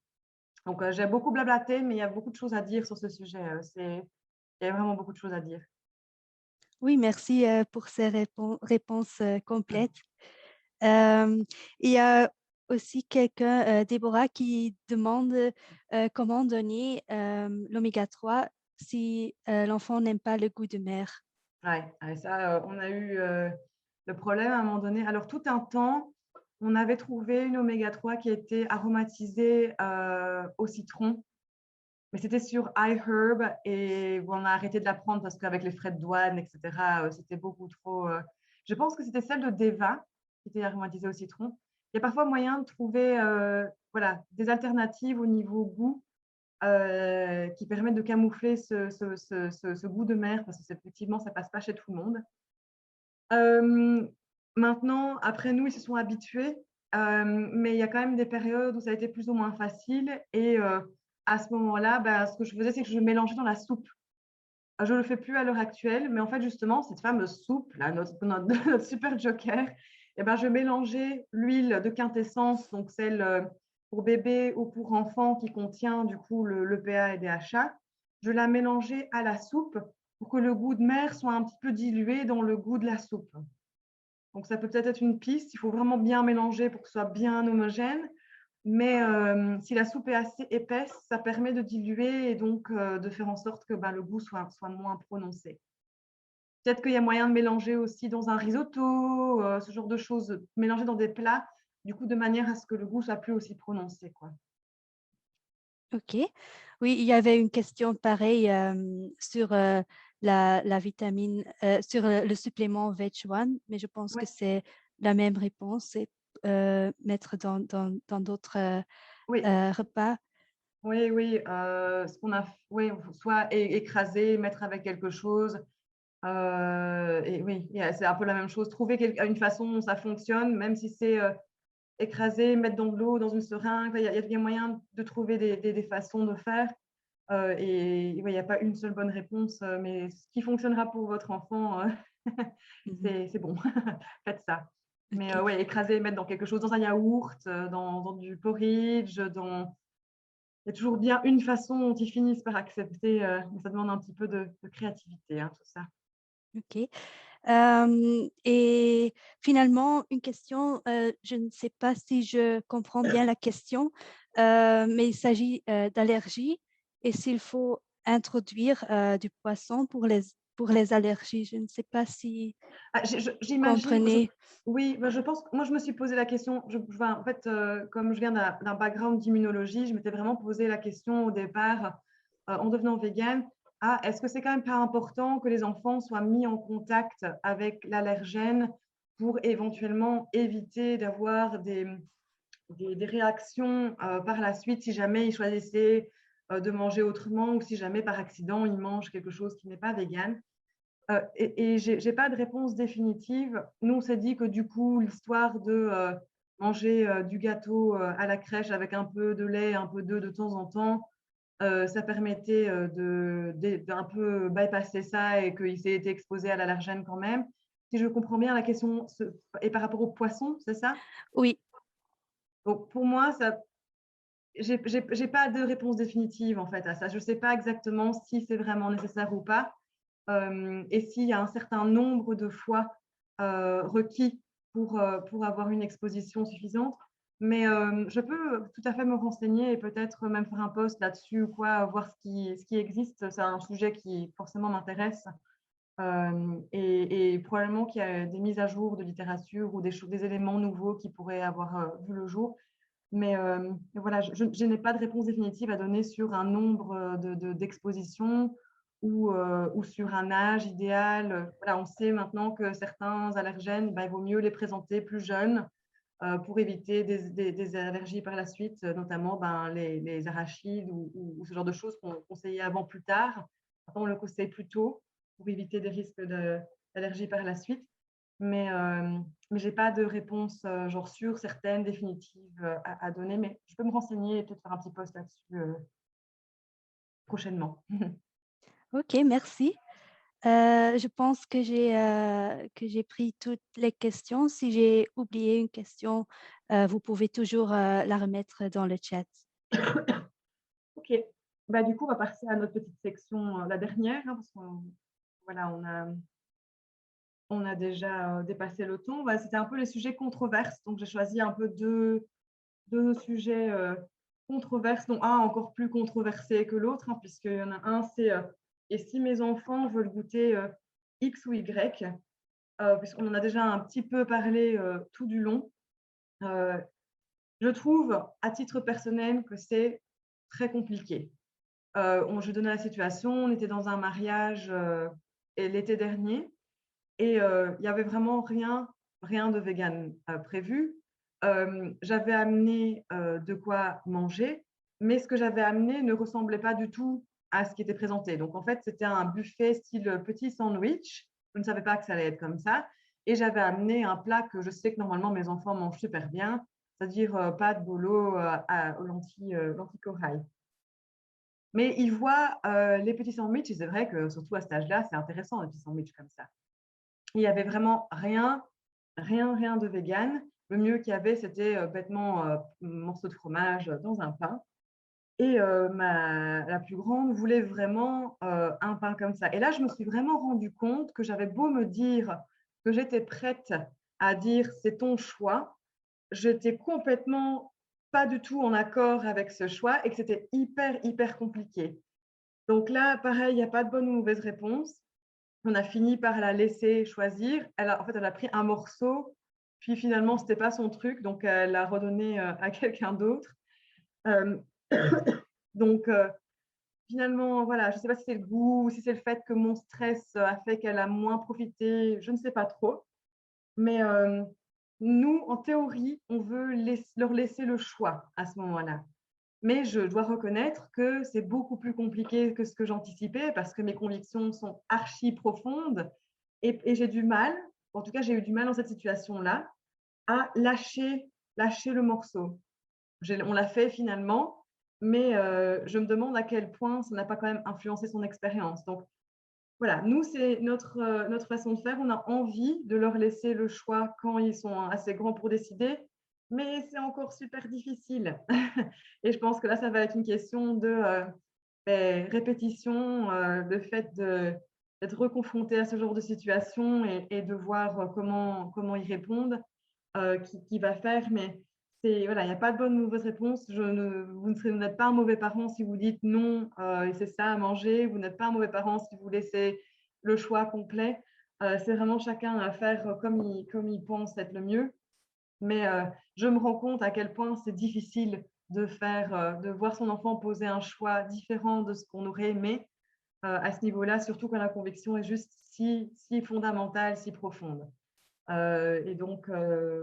Donc, j'ai beaucoup blablaté, mais il y a beaucoup de choses à dire sur ce sujet. Il y a vraiment beaucoup de choses à dire. Oui, merci pour ces réponses complètes. Euh, il y a aussi quelqu'un, Déborah, qui demande comment donner l'oméga 3 si l'enfant n'aime pas le goût de mer. Ouais, ouais, ça, on a eu le problème à un moment donné. Alors, tout un temps, on avait trouvé une oméga 3 qui était aromatisée au citron, mais c'était sur iHerb et on a arrêté de la prendre parce qu'avec les frais de douane, etc., c'était beaucoup trop. Je pense que c'était celle de Deva qui était aromatisée au citron. Il y a parfois moyen de trouver voilà, des alternatives au niveau goût qui permettent de camoufler ce goût de mer parce que effectivement, ça passe pas chez tout le monde. Maintenant, après nous, ils se sont habitués, mais il y a quand même des périodes où ça a été plus ou moins facile. Et à ce moment-là, ce que je faisais, c'est que je mélangeais dans la soupe. Je ne le fais plus à l'heure actuelle, mais en fait, justement, cette fameuse soupe, là, notre super joker, eh ben, je mélangeais l'huile de quintessence, donc celle pour bébé ou pour enfant qui contient du coup le l'EPA et DHA. Je la mélangeais à la soupe pour que le goût de mer soit un petit peu dilué dans le goût de la soupe. Donc, ça peut peut-être être une piste. Il faut vraiment bien mélanger pour que ce soit bien homogène. Mais si la soupe est assez épaisse, ça permet de diluer et donc de faire en sorte que le goût soit moins prononcé. Peut-être qu'il y a moyen de mélanger aussi dans un risotto, ce genre de choses, mélanger dans des plats, du coup, de manière à ce que le goût soit plus aussi prononcé, quoi. OK. Oui, il y avait une question pareille sur la vitamine, sur le supplément VEG1, mais je pense que Ouais. c'est la même réponse, c'est mettre dans d'autres Oui, repas. oui, oui. Ce qu'on a, oui, soit écraser, mettre avec quelque chose. Et oui, c'est un peu la même chose. Trouver une façon dont ça fonctionne, même si c'est écraser, mettre dans de l'eau, dans une seringue. Il y a moyen de trouver des façons de faire. Et il n'y a pas une seule bonne réponse, mais ce qui fonctionnera pour votre enfant, Mhm. c'est bon. Faites ça. Mais OK. ouais, écraser, mettre dans quelque chose, dans un yaourt, dans du porridge, il y a toujours bien une façon dont ils finissent par accepter, mais ça demande un petit peu de créativité, hein, tout ça. OK. Et finalement, une question, je ne sais pas si je comprends bien la question, mais il s'agit d'allergie et s'il faut introduire du poisson pour les allergies. Je ne sais pas si Ah, vous j'imagine, comprenez. oui, bah, je pense, moi je me suis posé la question, en fait, comme je viens d'un background d'immunologie, je m'étais vraiment posé la question au départ, en devenant végane, ah, est-ce que c'est quand même pas important que les enfants soient mis en contact avec l'allergène pour éventuellement éviter d'avoir des réactions par la suite si jamais ils choisissaient de manger autrement ou si jamais par accident ils mangent quelque chose qui n'est pas vegan. Et je n'ai pas de réponse définitive. Nous, on s'est dit que du coup, l'histoire de manger du gâteau à la crèche avec un peu de lait, un peu d'œuf de temps en temps, ça permettait d'un peu bypasser ça et qu'il s'est été exposé à l'allergène quand même. Si je comprends bien, la question est par rapport aux poissons, c'est ça? Oui, Donc, pour moi, j'ai pas de réponse définitive en fait à ça. Je ne sais pas exactement si c'est vraiment nécessaire ou pas. Et s'il y a un certain nombre de fois requis pour avoir une exposition suffisante. Mais je peux tout à fait me renseigner et peut-être même faire un post là-dessus ou quoi, voir ce qui existe. C'est un sujet qui forcément m'intéresse. Et probablement qu'il y a des mises à jour de littérature ou des éléments nouveaux qui pourraient avoir vu le jour. Mais voilà, je n'ai pas de réponse définitive à donner sur un nombre d'expositions ou sur un âge idéal. Voilà, on sait maintenant que certains allergènes, ben, il vaut mieux les présenter plus jeunes pour éviter des allergies par la suite, notamment ben, les arachides ou ce genre de choses qu'on conseillait avant plus tard. Maintenant, on le conseille plus tôt pour éviter des risques d'allergie par la suite. Mais je n'ai pas de réponse genre sûre, certaine, définitive à donner. Mais je peux me renseigner et peut-être faire un petit post là-dessus prochainement. ok, merci. Je pense que j'ai pris toutes les questions. Si j'ai oublié une question, vous pouvez toujours la remettre dans le chat. Ok. Bah, du coup, on va passer à notre petite section, la dernière, hein, parce qu'on voilà, on a déjà dépassé le temps. Bah, c'était un peu les sujets controverses. Donc, j'ai choisi un peu deux sujets controverses, dont un encore plus controversé que l'autre, hein, puisqu'il y en a un, c'est et si mes enfants veulent goûter X ou Y, puisqu'on en a déjà un petit peu parlé tout du long. Je trouve, à titre personnel, que c'est très compliqué. Je donnais la situation, on était dans un mariage l'été dernier et il n'y avait vraiment rien de vegan prévu. J'avais amené de quoi manger, mais ce que j'avais amené ne ressemblait pas du tout à ce qui était présenté. Donc, en fait, c'était un buffet style petit sandwich. Je ne savais pas que ça allait être comme ça. Et j'avais amené un plat que je sais que normalement mes enfants mangent super bien, c'est-à-dire pâtes bolo aux lentilles corail. Mais ils voient les petits sandwichs et c'est vrai que surtout à cet âge-là, c'est intéressant les petits sandwichs comme ça. Il n'y avait vraiment rien de vegan. Le mieux qu'il y avait, c'était bêtement un morceau de fromage dans un pain. Et la plus grande voulait vraiment un pain comme ça. Et là, je me suis vraiment rendu compte que j'avais beau me dire que j'étais prête à dire c'est ton choix, j'étais complètement pas du tout en accord avec ce choix et que c'était hyper compliqué. Donc là, pareil, il n'y a pas de bonne ou mauvaise réponse. On a fini par la laisser choisir. Elle a pris un morceau, puis finalement, ce n'était pas son truc, donc elle l'a redonné à quelqu'un d'autre. Euh, donc, finalement, voilà, je ne sais pas si c'est le goût ou si c'est le fait que mon stress a fait qu'elle a moins profité, je ne sais pas trop. Mais nous, en théorie, on veut leur laisser le choix à ce moment-là. Mais je dois reconnaître que c'est beaucoup plus compliqué que ce que j'anticipais parce que mes convictions sont archi profondes et j'ai du mal, en tout cas j'ai eu du mal dans cette situation-là, à lâcher le morceau. On l'a fait finalement, mais je me demande à quel point ça n'a pas quand même influencé son expérience. Donc voilà, nous, c'est notre façon de faire. On a envie de leur laisser le choix quand ils sont assez grands pour décider, mais c'est encore super difficile. Et je pense que là, ça va être une question de répétition, le fait d'être reconfronté à ce genre de situation et de voir comment ils répondent, qui va faire. Mais voilà, il n'y a pas de bonne ou mauvaise réponse. Vous n'êtes pas un mauvais parent si vous dites non, et c'est ça à manger. Vous n'êtes pas un mauvais parent si vous laissez le choix complet. C'est vraiment chacun à faire comme il pense être le mieux. Mais je me rends compte à quel point c'est difficile de voir son enfant poser un choix différent de ce qu'on aurait aimé à ce niveau-là, surtout quand la conviction est juste si fondamentale, si profonde. Et donc,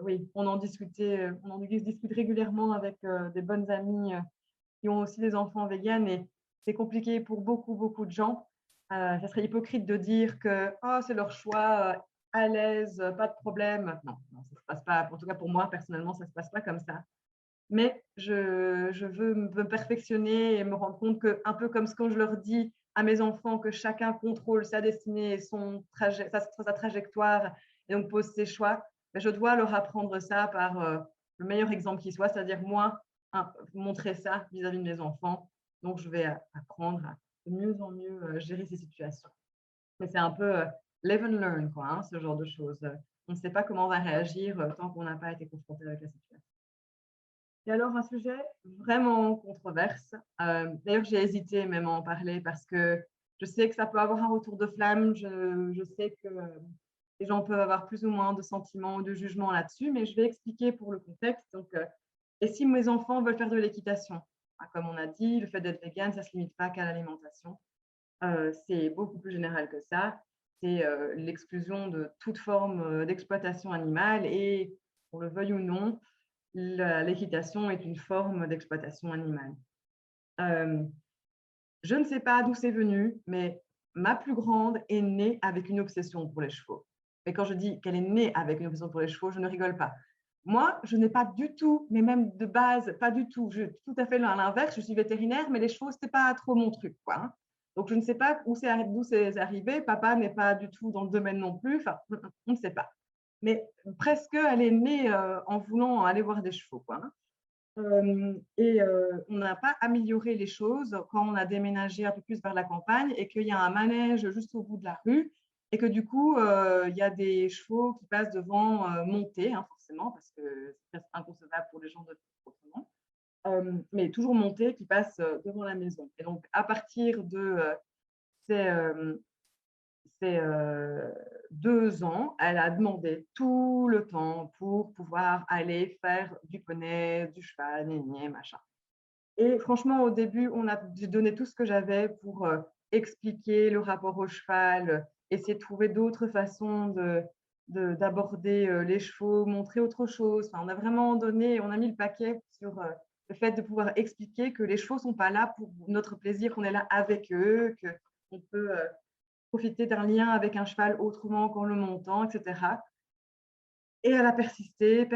oui, on en discute régulièrement avec des bonnes amies qui ont aussi des enfants véganes et c'est compliqué pour beaucoup de gens. Ça serait hypocrite de dire que oh, c'est leur choix, à l'aise, pas de problème. Non, non, ça se passe pas. En tout cas, pour moi, personnellement, ça se passe pas comme ça. Mais je veux me perfectionner et me rendre compte que, un peu comme ce quand je leur dis à mes enfants que chacun contrôle sa destinée et son trajet, sa trajectoire et donc pose ses choix, ben, je dois leur apprendre ça par le meilleur exemple qui soit, c'est-à-dire moi, montrer ça vis-à-vis de mes enfants. Donc, je vais apprendre à de mieux en mieux gérer ces situations. Mais c'est un peu live and learn, quoi, hein, ce genre de choses. On ne sait pas comment on va réagir tant qu'on n'a pas été confronté avec la situation. Et alors, un sujet vraiment controverse. D'ailleurs, j'ai hésité même à en parler parce que je sais que ça peut avoir un retour de flamme. Je sais que les gens peuvent avoir plus ou moins de sentiments ou de jugements là-dessus, mais je vais expliquer pour le contexte. Donc, et si mes enfants veulent faire de l'équitation, comme on a dit, le fait d'être vegan, ça ne se limite pas qu'à l'alimentation. C'est beaucoup plus général que ça. C'est l'exclusion de toute forme d'exploitation animale et, qu'on le veuille ou non, l'équitation est une forme d'exploitation animale. Je ne sais pas d'où c'est venu, mais ma plus grande est née avec une obsession pour les chevaux. Et quand je dis qu'elle est née avec une obsession pour les chevaux, je ne rigole pas. Moi, je n'ai pas du tout, mais même de base, pas du tout. Tout à fait à l'inverse, je suis vétérinaire, mais les chevaux, ce n'était pas trop mon truc, quoi, hein. Donc, je ne sais pas d'où c'est arrivé. Papa n'est pas du tout dans le domaine non plus. Enfin, on ne sait pas. Mais presque, elle est née en voulant aller voir des chevaux, quoi, hein. Et on n'a pas amélioré les choses quand on a déménagé un peu plus vers la campagne et qu'il y a un manège juste au bout de la rue et que du coup, il y a des chevaux qui passent devant montés, hein, forcément, parce que c'est presque inconcevable pour les gens de faire autrement, mais toujours montés qui passent devant la maison. Et donc, à partir de ces, ces 2 ans, elle a demandé tout le temps pour pouvoir aller faire du poney, du cheval, machin. Et franchement, au début, j'ai donné tout ce que j'avais pour expliquer le rapport au cheval, essayer de trouver d'autres façons d'aborder les chevaux, montrer autre chose. Enfin, on a vraiment donné, on a mis le paquet sur le fait de pouvoir expliquer que les chevaux ne sont pas là pour notre plaisir, qu'on est là avec eux, qu'on peut profiter d'un lien avec un cheval autrement qu'en le montant, etc. Et elle a persisté,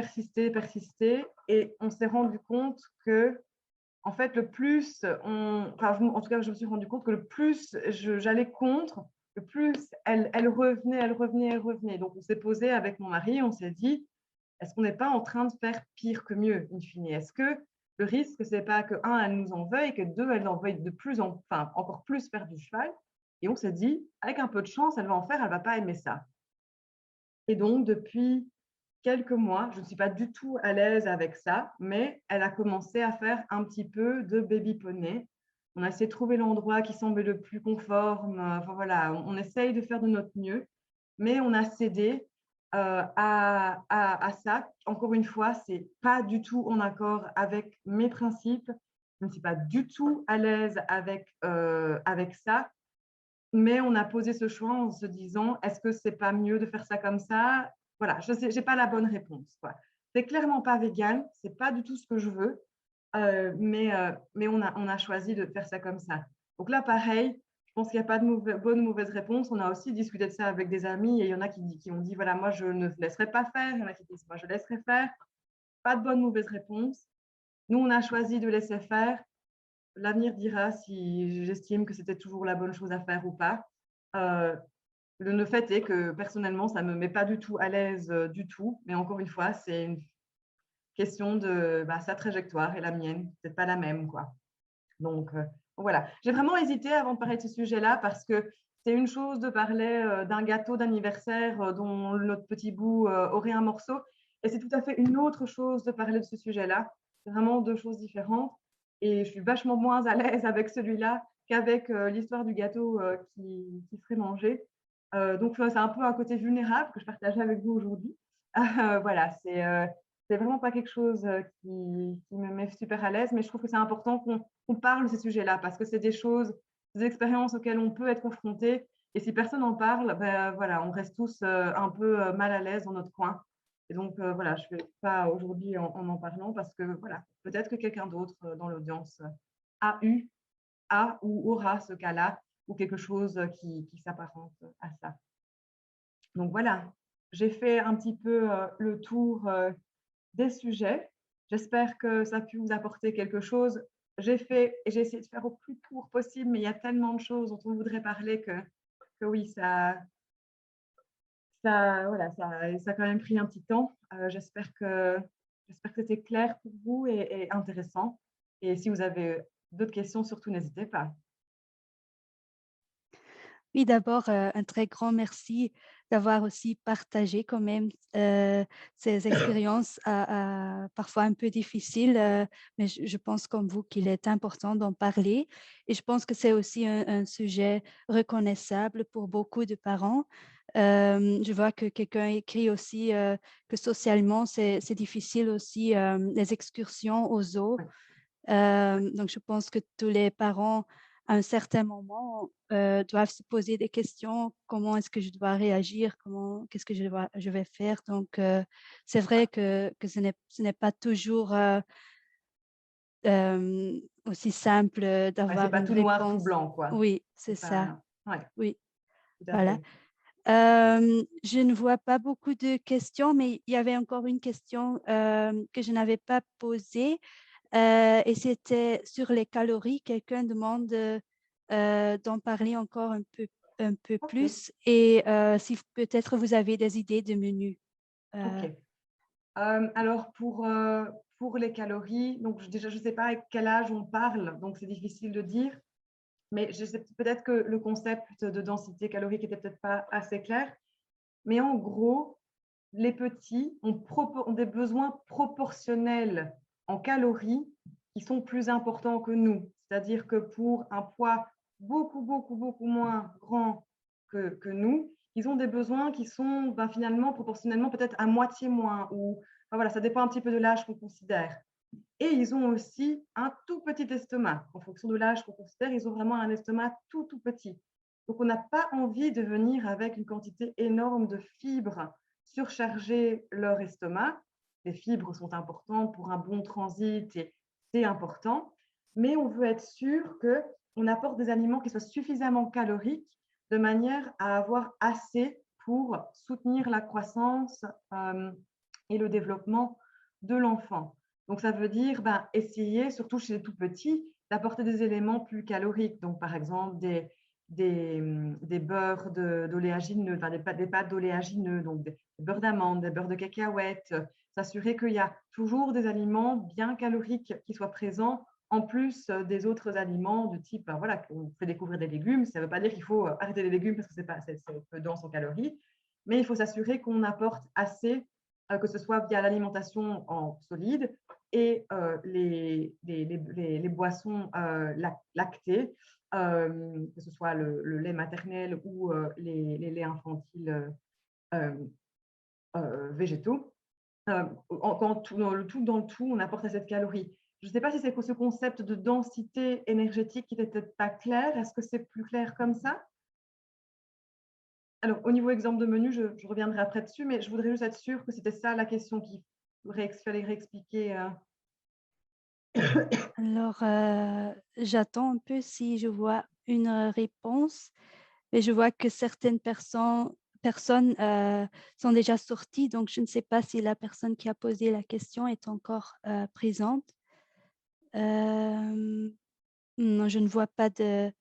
et on s'est rendu compte que, en fait, le plus en tout cas, je me suis rendu compte que le plus j'allais contre, le plus elle revenait. Donc, on s'est posé avec mon mari, on s'est dit, est-ce qu'on n'est pas en train de faire pire que mieux, in fine? Est-ce que le risque, c'est pas que, un, elle nous en veuille, et que deux, elle en veuille encore plus faire du cheval? Et on s'est dit, avec un peu de chance, elle va en faire, elle va pas aimer ça. Et donc, depuis quelques mois, je ne suis pas du tout à l'aise avec ça, mais elle a commencé à faire un petit peu de baby poney. On a essayé de trouver l'endroit qui semble le plus conforme. Enfin voilà, on essaye de faire de notre mieux, mais on a cédé à ça. Encore une fois, c'est pas du tout en accord avec mes principes. Je ne suis pas du tout à l'aise avec ça, mais on a posé ce choix en se disant, est-ce que c'est pas mieux de faire ça comme ça? Voilà, je sais, j'ai pas la bonne réponse, quoi. C'est clairement pas vegan, c'est pas du tout ce que je veux, mais on a choisi de faire ça comme ça. Donc là, pareil, je pense qu'il n'y a pas de bonne ou mauvaise réponse. On a aussi discuté de ça avec des amis et il y en a qui ont dit, voilà, moi, je ne laisserai pas faire. Il y en a qui disent, moi, je laisserai faire. Pas de bonne ou mauvaise réponse. Nous, on a choisi de laisser faire. L'avenir dira si j'estime que c'était toujours la bonne chose à faire ou pas. Euh, le fait est que personnellement, ça ne me met pas du tout à l'aise du tout. Mais encore une fois, c'est une question de sa trajectoire et la mienne. C'est pas la même, quoi. Donc, voilà. J'ai vraiment hésité avant de parler de ce sujet-là parce que c'est une chose de parler d'un gâteau d'anniversaire dont notre petit bout aurait un morceau. Et c'est tout à fait une autre chose de parler de ce sujet-là. C'est vraiment deux choses différentes. Et je suis vachement moins à l'aise avec celui-là qu'avec l'histoire du gâteau qui serait mangé. Donc, c'est un peu un côté vulnérable que je partage avec vous aujourd'hui. Voilà, c'est vraiment pas quelque chose qui me met super à l'aise, mais je trouve que c'est important qu'on parle de ces sujets-là parce que c'est des choses, des expériences auxquelles on peut être confronté. Et si personne n'en parle, ben, voilà, on reste tous un peu mal à l'aise dans notre coin. Et donc, voilà, je ne fais pas aujourd'hui en parlant parce que, voilà, peut-être que quelqu'un d'autre dans l'audience a eu, a ou aura ce cas-là ou quelque chose qui s'apparente à ça. Donc voilà, j'ai fait un petit peu le tour des sujets. J'espère que ça a pu vous apporter quelque chose. J'ai essayé de faire au plus court possible, mais il y a tellement de choses dont on voudrait parler que oui, voilà, ça a quand même pris un petit temps. J'espère que c'était clair pour vous et intéressant. Et si vous avez d'autres questions, surtout n'hésitez pas. Oui, d'abord, un très grand merci d'avoir aussi partagé quand même ces expériences parfois un peu difficiles, mais je pense comme vous qu'il est important d'en parler. Et je pense que c'est aussi un sujet reconnaissable pour beaucoup de parents. Je vois que quelqu'un écrit aussi que socialement, c'est difficile aussi les excursions aux zoos. Ouais. Donc, je pense que tous les parents, à un certain moment, doivent se poser des questions. Comment est-ce que je dois réagir? Qu'est-ce que je vais faire? Donc, c'est vrai que ce n'est pas toujours aussi simple Ouais, c'est d'avoir pas une tout noir, tout réponse. blanc, quoi. Oui, c'est C'est ça. pas. Ouais, Oui, tout à voilà. fait. Je ne vois pas beaucoup de questions, mais il y avait encore une question que je n'avais pas posée. Et c'était sur les calories. Quelqu'un demande d'en parler encore un peu OK, plus et si peut-être vous avez des idées de menus. OK. Euh, Alors pour les calories, donc déjà, je ne sais pas à quel âge on parle, donc c'est difficile de dire, mais je sais peut-être que le concept de densité calorique était peut-être pas assez clair, mais en gros, les petits ont des besoins proportionnels en calories qui sont plus importants que nous. C'est-à-dire que pour un poids beaucoup, beaucoup, beaucoup moins grand que nous, ils ont des besoins qui sont finalement proportionnellement peut-être à moitié moins. Voilà, ça dépend un petit peu de l'âge qu'on considère. Et ils ont aussi un tout petit estomac. En fonction de l'âge qu'on considère, ils ont vraiment un estomac tout, tout petit. Donc, on n'a pas envie de venir avec une quantité énorme de fibres surcharger leur estomac. Les fibres sont importantes pour un bon transit et c'est important. Mais on veut être sûr qu'on apporte des aliments qui soient suffisamment caloriques de manière à avoir assez pour soutenir la croissance et le développement de l'enfant. Donc, ça veut dire essayer, surtout chez les tout petits, d'apporter des éléments plus caloriques. Donc, par exemple, des beurres d'oléagineux, des pâtes d'oléagineux, donc des beurres d'amande, des beurres de cacahuètes, s'assurer qu'il y a toujours des aliments bien caloriques qui soient présents en plus des autres aliments du type, voilà, qu'on fait découvrir des légumes. Ça ne veut pas dire qu'il faut arrêter les légumes parce que c'est peu dense en calories, mais il faut s'assurer qu'on apporte assez, que ce soit via l'alimentation en solide et les boissons lactées, que ce soit le lait maternel ou les laits infantiles euh, végétaux. Dans le tout, on apporte à cette calorie. Je ne sais pas si c'est ce concept de densité énergétique qui n'était peut-être pas clair. Est-ce que c'est plus clair comme ça? Alors, au niveau exemple de menu, je reviendrai après dessus, mais je voudrais juste être sûre que c'était ça la question qu'il fallait réexpliquer. alors, j'attends un peu si je vois une réponse, mais je vois que certaines personnes sont déjà sorties, donc je ne sais pas si la personne qui a posé la question est encore présente. Euh, non, je ne vois pas de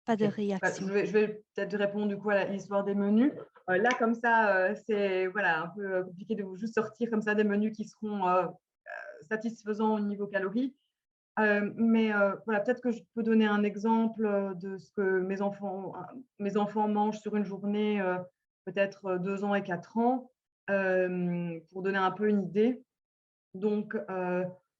Ok. réaction. Je vais peut-être répondre du coup à l'histoire des menus. Là, comme ça, c'est voilà, un peu compliqué de vous juste sortir comme ça des menus qui seront satisfaisants au niveau calories. Mais voilà, peut-être que je peux donner un exemple de ce que mes enfants mangent sur une journée, peut-être 2 ans et 4 ans, pour donner un peu une idée. Donc,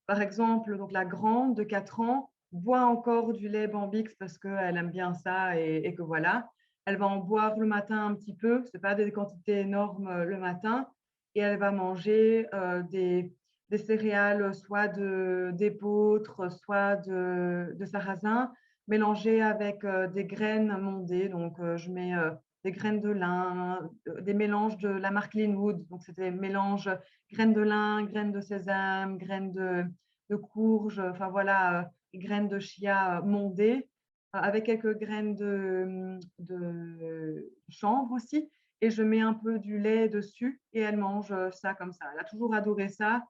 par exemple, donc la grande de 4 ans boit encore du lait Bambix parce qu'elle aime bien ça et que voilà. elle va en boire le matin un petit peu, ce n'est pas des quantités énormes le matin, et elle va manger des céréales, soit d'épeautre, soit de sarrasin, mélangées avec des graines mondées. Donc, je mets des graines de lin, des mélanges de la marque Linwood. Donc, c'est des mélanges graines de lin, graines de sésame, graines de courge, enfin voilà, graines de chia mondées, avec quelques graines de chanvre aussi. Et je mets un peu du lait dessus et elle mange ça comme ça. Elle a toujours adoré ça,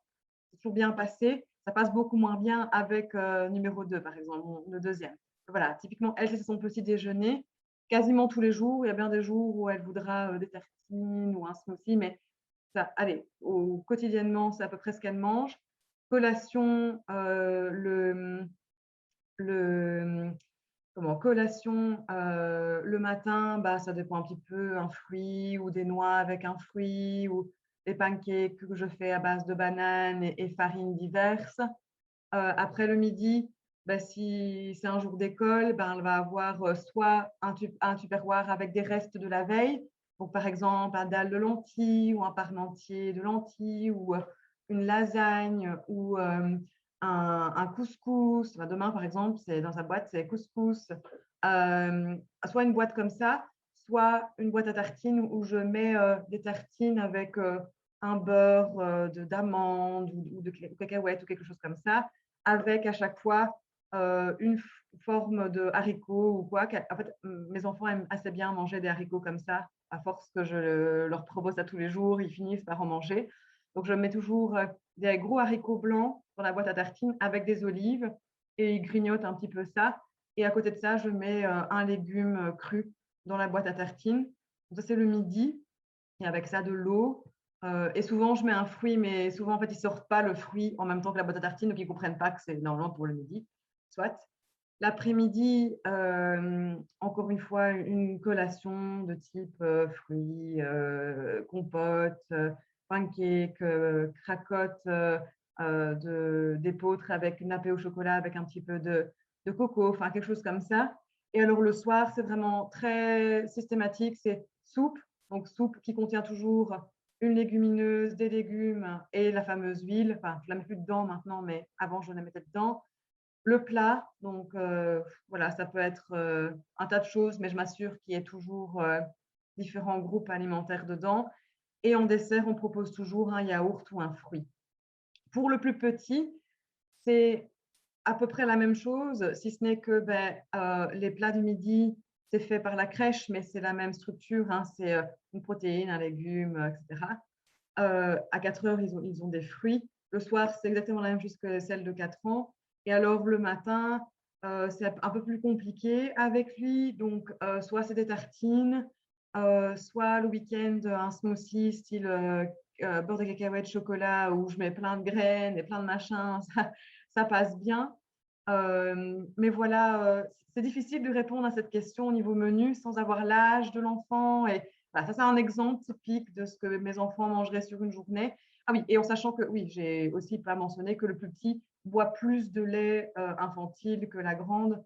c'est toujours bien passé. Ça passe beaucoup moins bien avec numéro 2, par exemple, le deuxième. Voilà, typiquement, elle, c'est son petit déjeuner. Quasiment tous les jours, il y a bien des jours où elle voudra des tartines ou un smoothie, mais ça, allez, quotidiennement, c'est à peu près ce qu'elle mange. Collation, le collation le matin, bah, ça dépend un petit peu, un fruit ou des noix avec un fruit ou des pancakes que je fais à base de bananes et farines diverses. Après le midi, bah, si c'est un jour d'école, ben, elle va avoir soit un tupperware avec des restes de la veille, donc par exemple un dalle de lentilles ou un parmentier de lentilles ou une lasagne ou un couscous. Enfin, demain, par exemple, c'est dans sa boîte, c'est couscous. Soit une boîte comme ça, soit une boîte à tartines où je mets des tartines avec un beurre d'amande ou de cacahuètes ou quelque chose comme ça, avec à chaque fois une forme de haricot ou quoi. En fait, mes enfants aiment assez bien manger des haricots comme ça. À force que je leur propose ça tous les jours, ils finissent par en manger. Donc, je mets toujours des gros haricots blancs dans la boîte à tartines avec des olives et ils grignotent un petit peu ça. Et à côté de ça, je mets un légume cru dans la boîte à tartines. Donc, ça, c'est le midi. Et avec ça, de l'eau. Et souvent, je mets un fruit, mais souvent, en fait, ils ne sortent pas le fruit en même temps que la boîte à tartines, donc ils ne comprennent pas que c'est normalement pour le midi. Soit. L'après-midi, encore une fois, une collation de type fruits, compote, pancake, cracotte d'épeautre avec une nappée au chocolat, avec un petit peu de coco, enfin quelque chose comme ça. Et alors le soir, c'est vraiment très systématique, c'est soupe, donc soupe qui contient toujours une légumineuse, des légumes et la fameuse huile. Enfin, je ne la mets plus dedans maintenant, mais avant, je la mettais dedans. Le plat, donc voilà, ça peut être un tas de choses, mais je m'assure qu'il y ait toujours différents groupes alimentaires dedans. Et en dessert, on propose toujours un yaourt ou un fruit. Pour le plus petit, c'est à peu près la même chose, si ce n'est que les plats du midi, c'est fait par la crèche, mais c'est la même structure, hein, c'est une protéine, un légume, etc. À 4 heures, ils ont des fruits. Le soir, c'est exactement la même chose que celle de 4 ans. Et alors, le matin, c'est un peu plus compliqué avec lui. Donc, soit c'est des tartines, soit le week-end, un smoothie style beurre de cacahuète, chocolat, où je mets plein de graines et plein de machins. Ça passe bien. Mais voilà, c'est difficile de répondre à cette question au niveau menu sans avoir l'âge de l'enfant. Et voilà, ça, c'est un exemple typique de ce que mes enfants mangeraient sur une journée. Ah oui, et en sachant que, oui, j'ai aussi pas mentionné que le plus petit boit plus de lait infantile que la grande,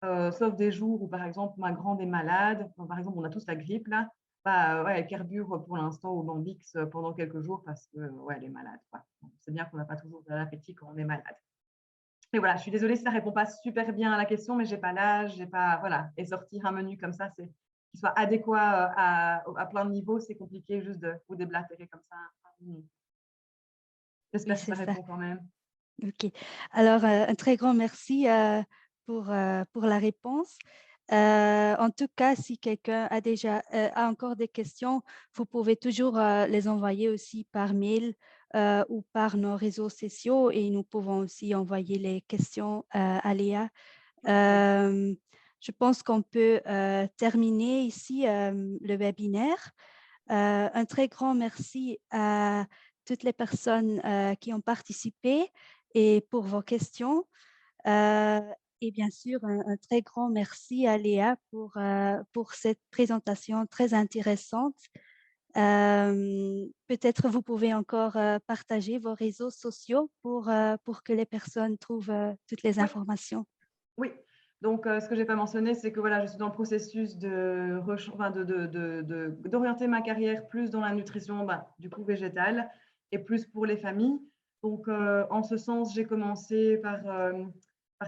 sauf des jours où, par exemple, ma grande est malade. Donc, par exemple, on a tous la grippe là. Bah, ouais, elle carbure pour l'instant au Bambix pendant quelques jours parce que, ouais, elle est malade. C'est bien qu'on n'a pas toujours de l'appétit quand on est malade. Mais voilà, je suis désolée si ça ne répond pas super bien à la question, mais je n'ai pas l'âge, j'ai pas, voilà. Et sortir un menu comme ça, c'est qui soit adéquat à plein de niveaux, c'est compliqué juste de vous déblatérer comme ça. Oui, J'espère que c'est ça ça. répond quand même. OK. Alors, un très grand merci pour la réponse. En tout cas, si quelqu'un a déjà a encore des questions, vous pouvez toujours les envoyer aussi par mail ou par nos réseaux sociaux et nous pouvons aussi envoyer les questions à Léa. Je pense qu'on peut terminer ici le webinaire. Un très grand merci à toutes les personnes qui ont participé et pour vos questions. Euh, et bien sûr, un très grand merci à Léa pour cette présentation très intéressante. Peut-être vous pouvez encore partager vos réseaux sociaux pour que les personnes trouvent toutes les Oui, informations. oui. Donc, ce que je n'ai pas mentionné, c'est que voilà, je suis dans le processus d'orienter ma carrière plus dans la nutrition, du coup végétale, et plus pour les familles. Donc, en ce sens, j'ai commencé par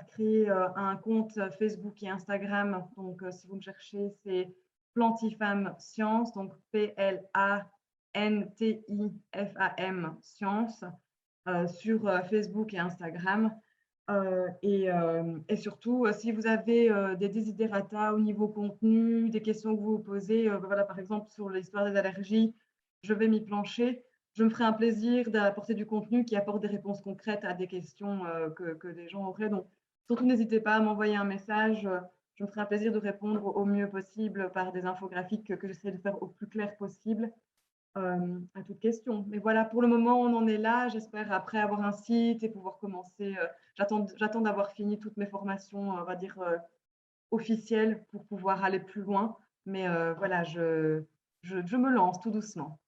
créer un compte Facebook et Instagram. Donc, si vous me cherchez, c'est Plantifam Science, donc Plantifam Science, sur Facebook et Instagram. Et surtout, si vous avez des desiderata au niveau contenu, des questions que vous vous posez, voilà, par exemple sur l'histoire des allergies, je vais m'y plancher. Je me ferai un plaisir d'apporter du contenu qui apporte des réponses concrètes à des questions que les gens auraient. Donc, surtout, n'hésitez pas à m'envoyer un message. Je me ferai un plaisir de répondre au mieux possible par des infographiques que j'essaie de faire au plus clair possible à toute question. Mais voilà, pour le moment, on en est là. J'espère après avoir un site et pouvoir commencer. J'attends d'avoir fini toutes mes formations, on va dire, officielles pour pouvoir aller plus loin. Mais voilà, je me lance tout doucement.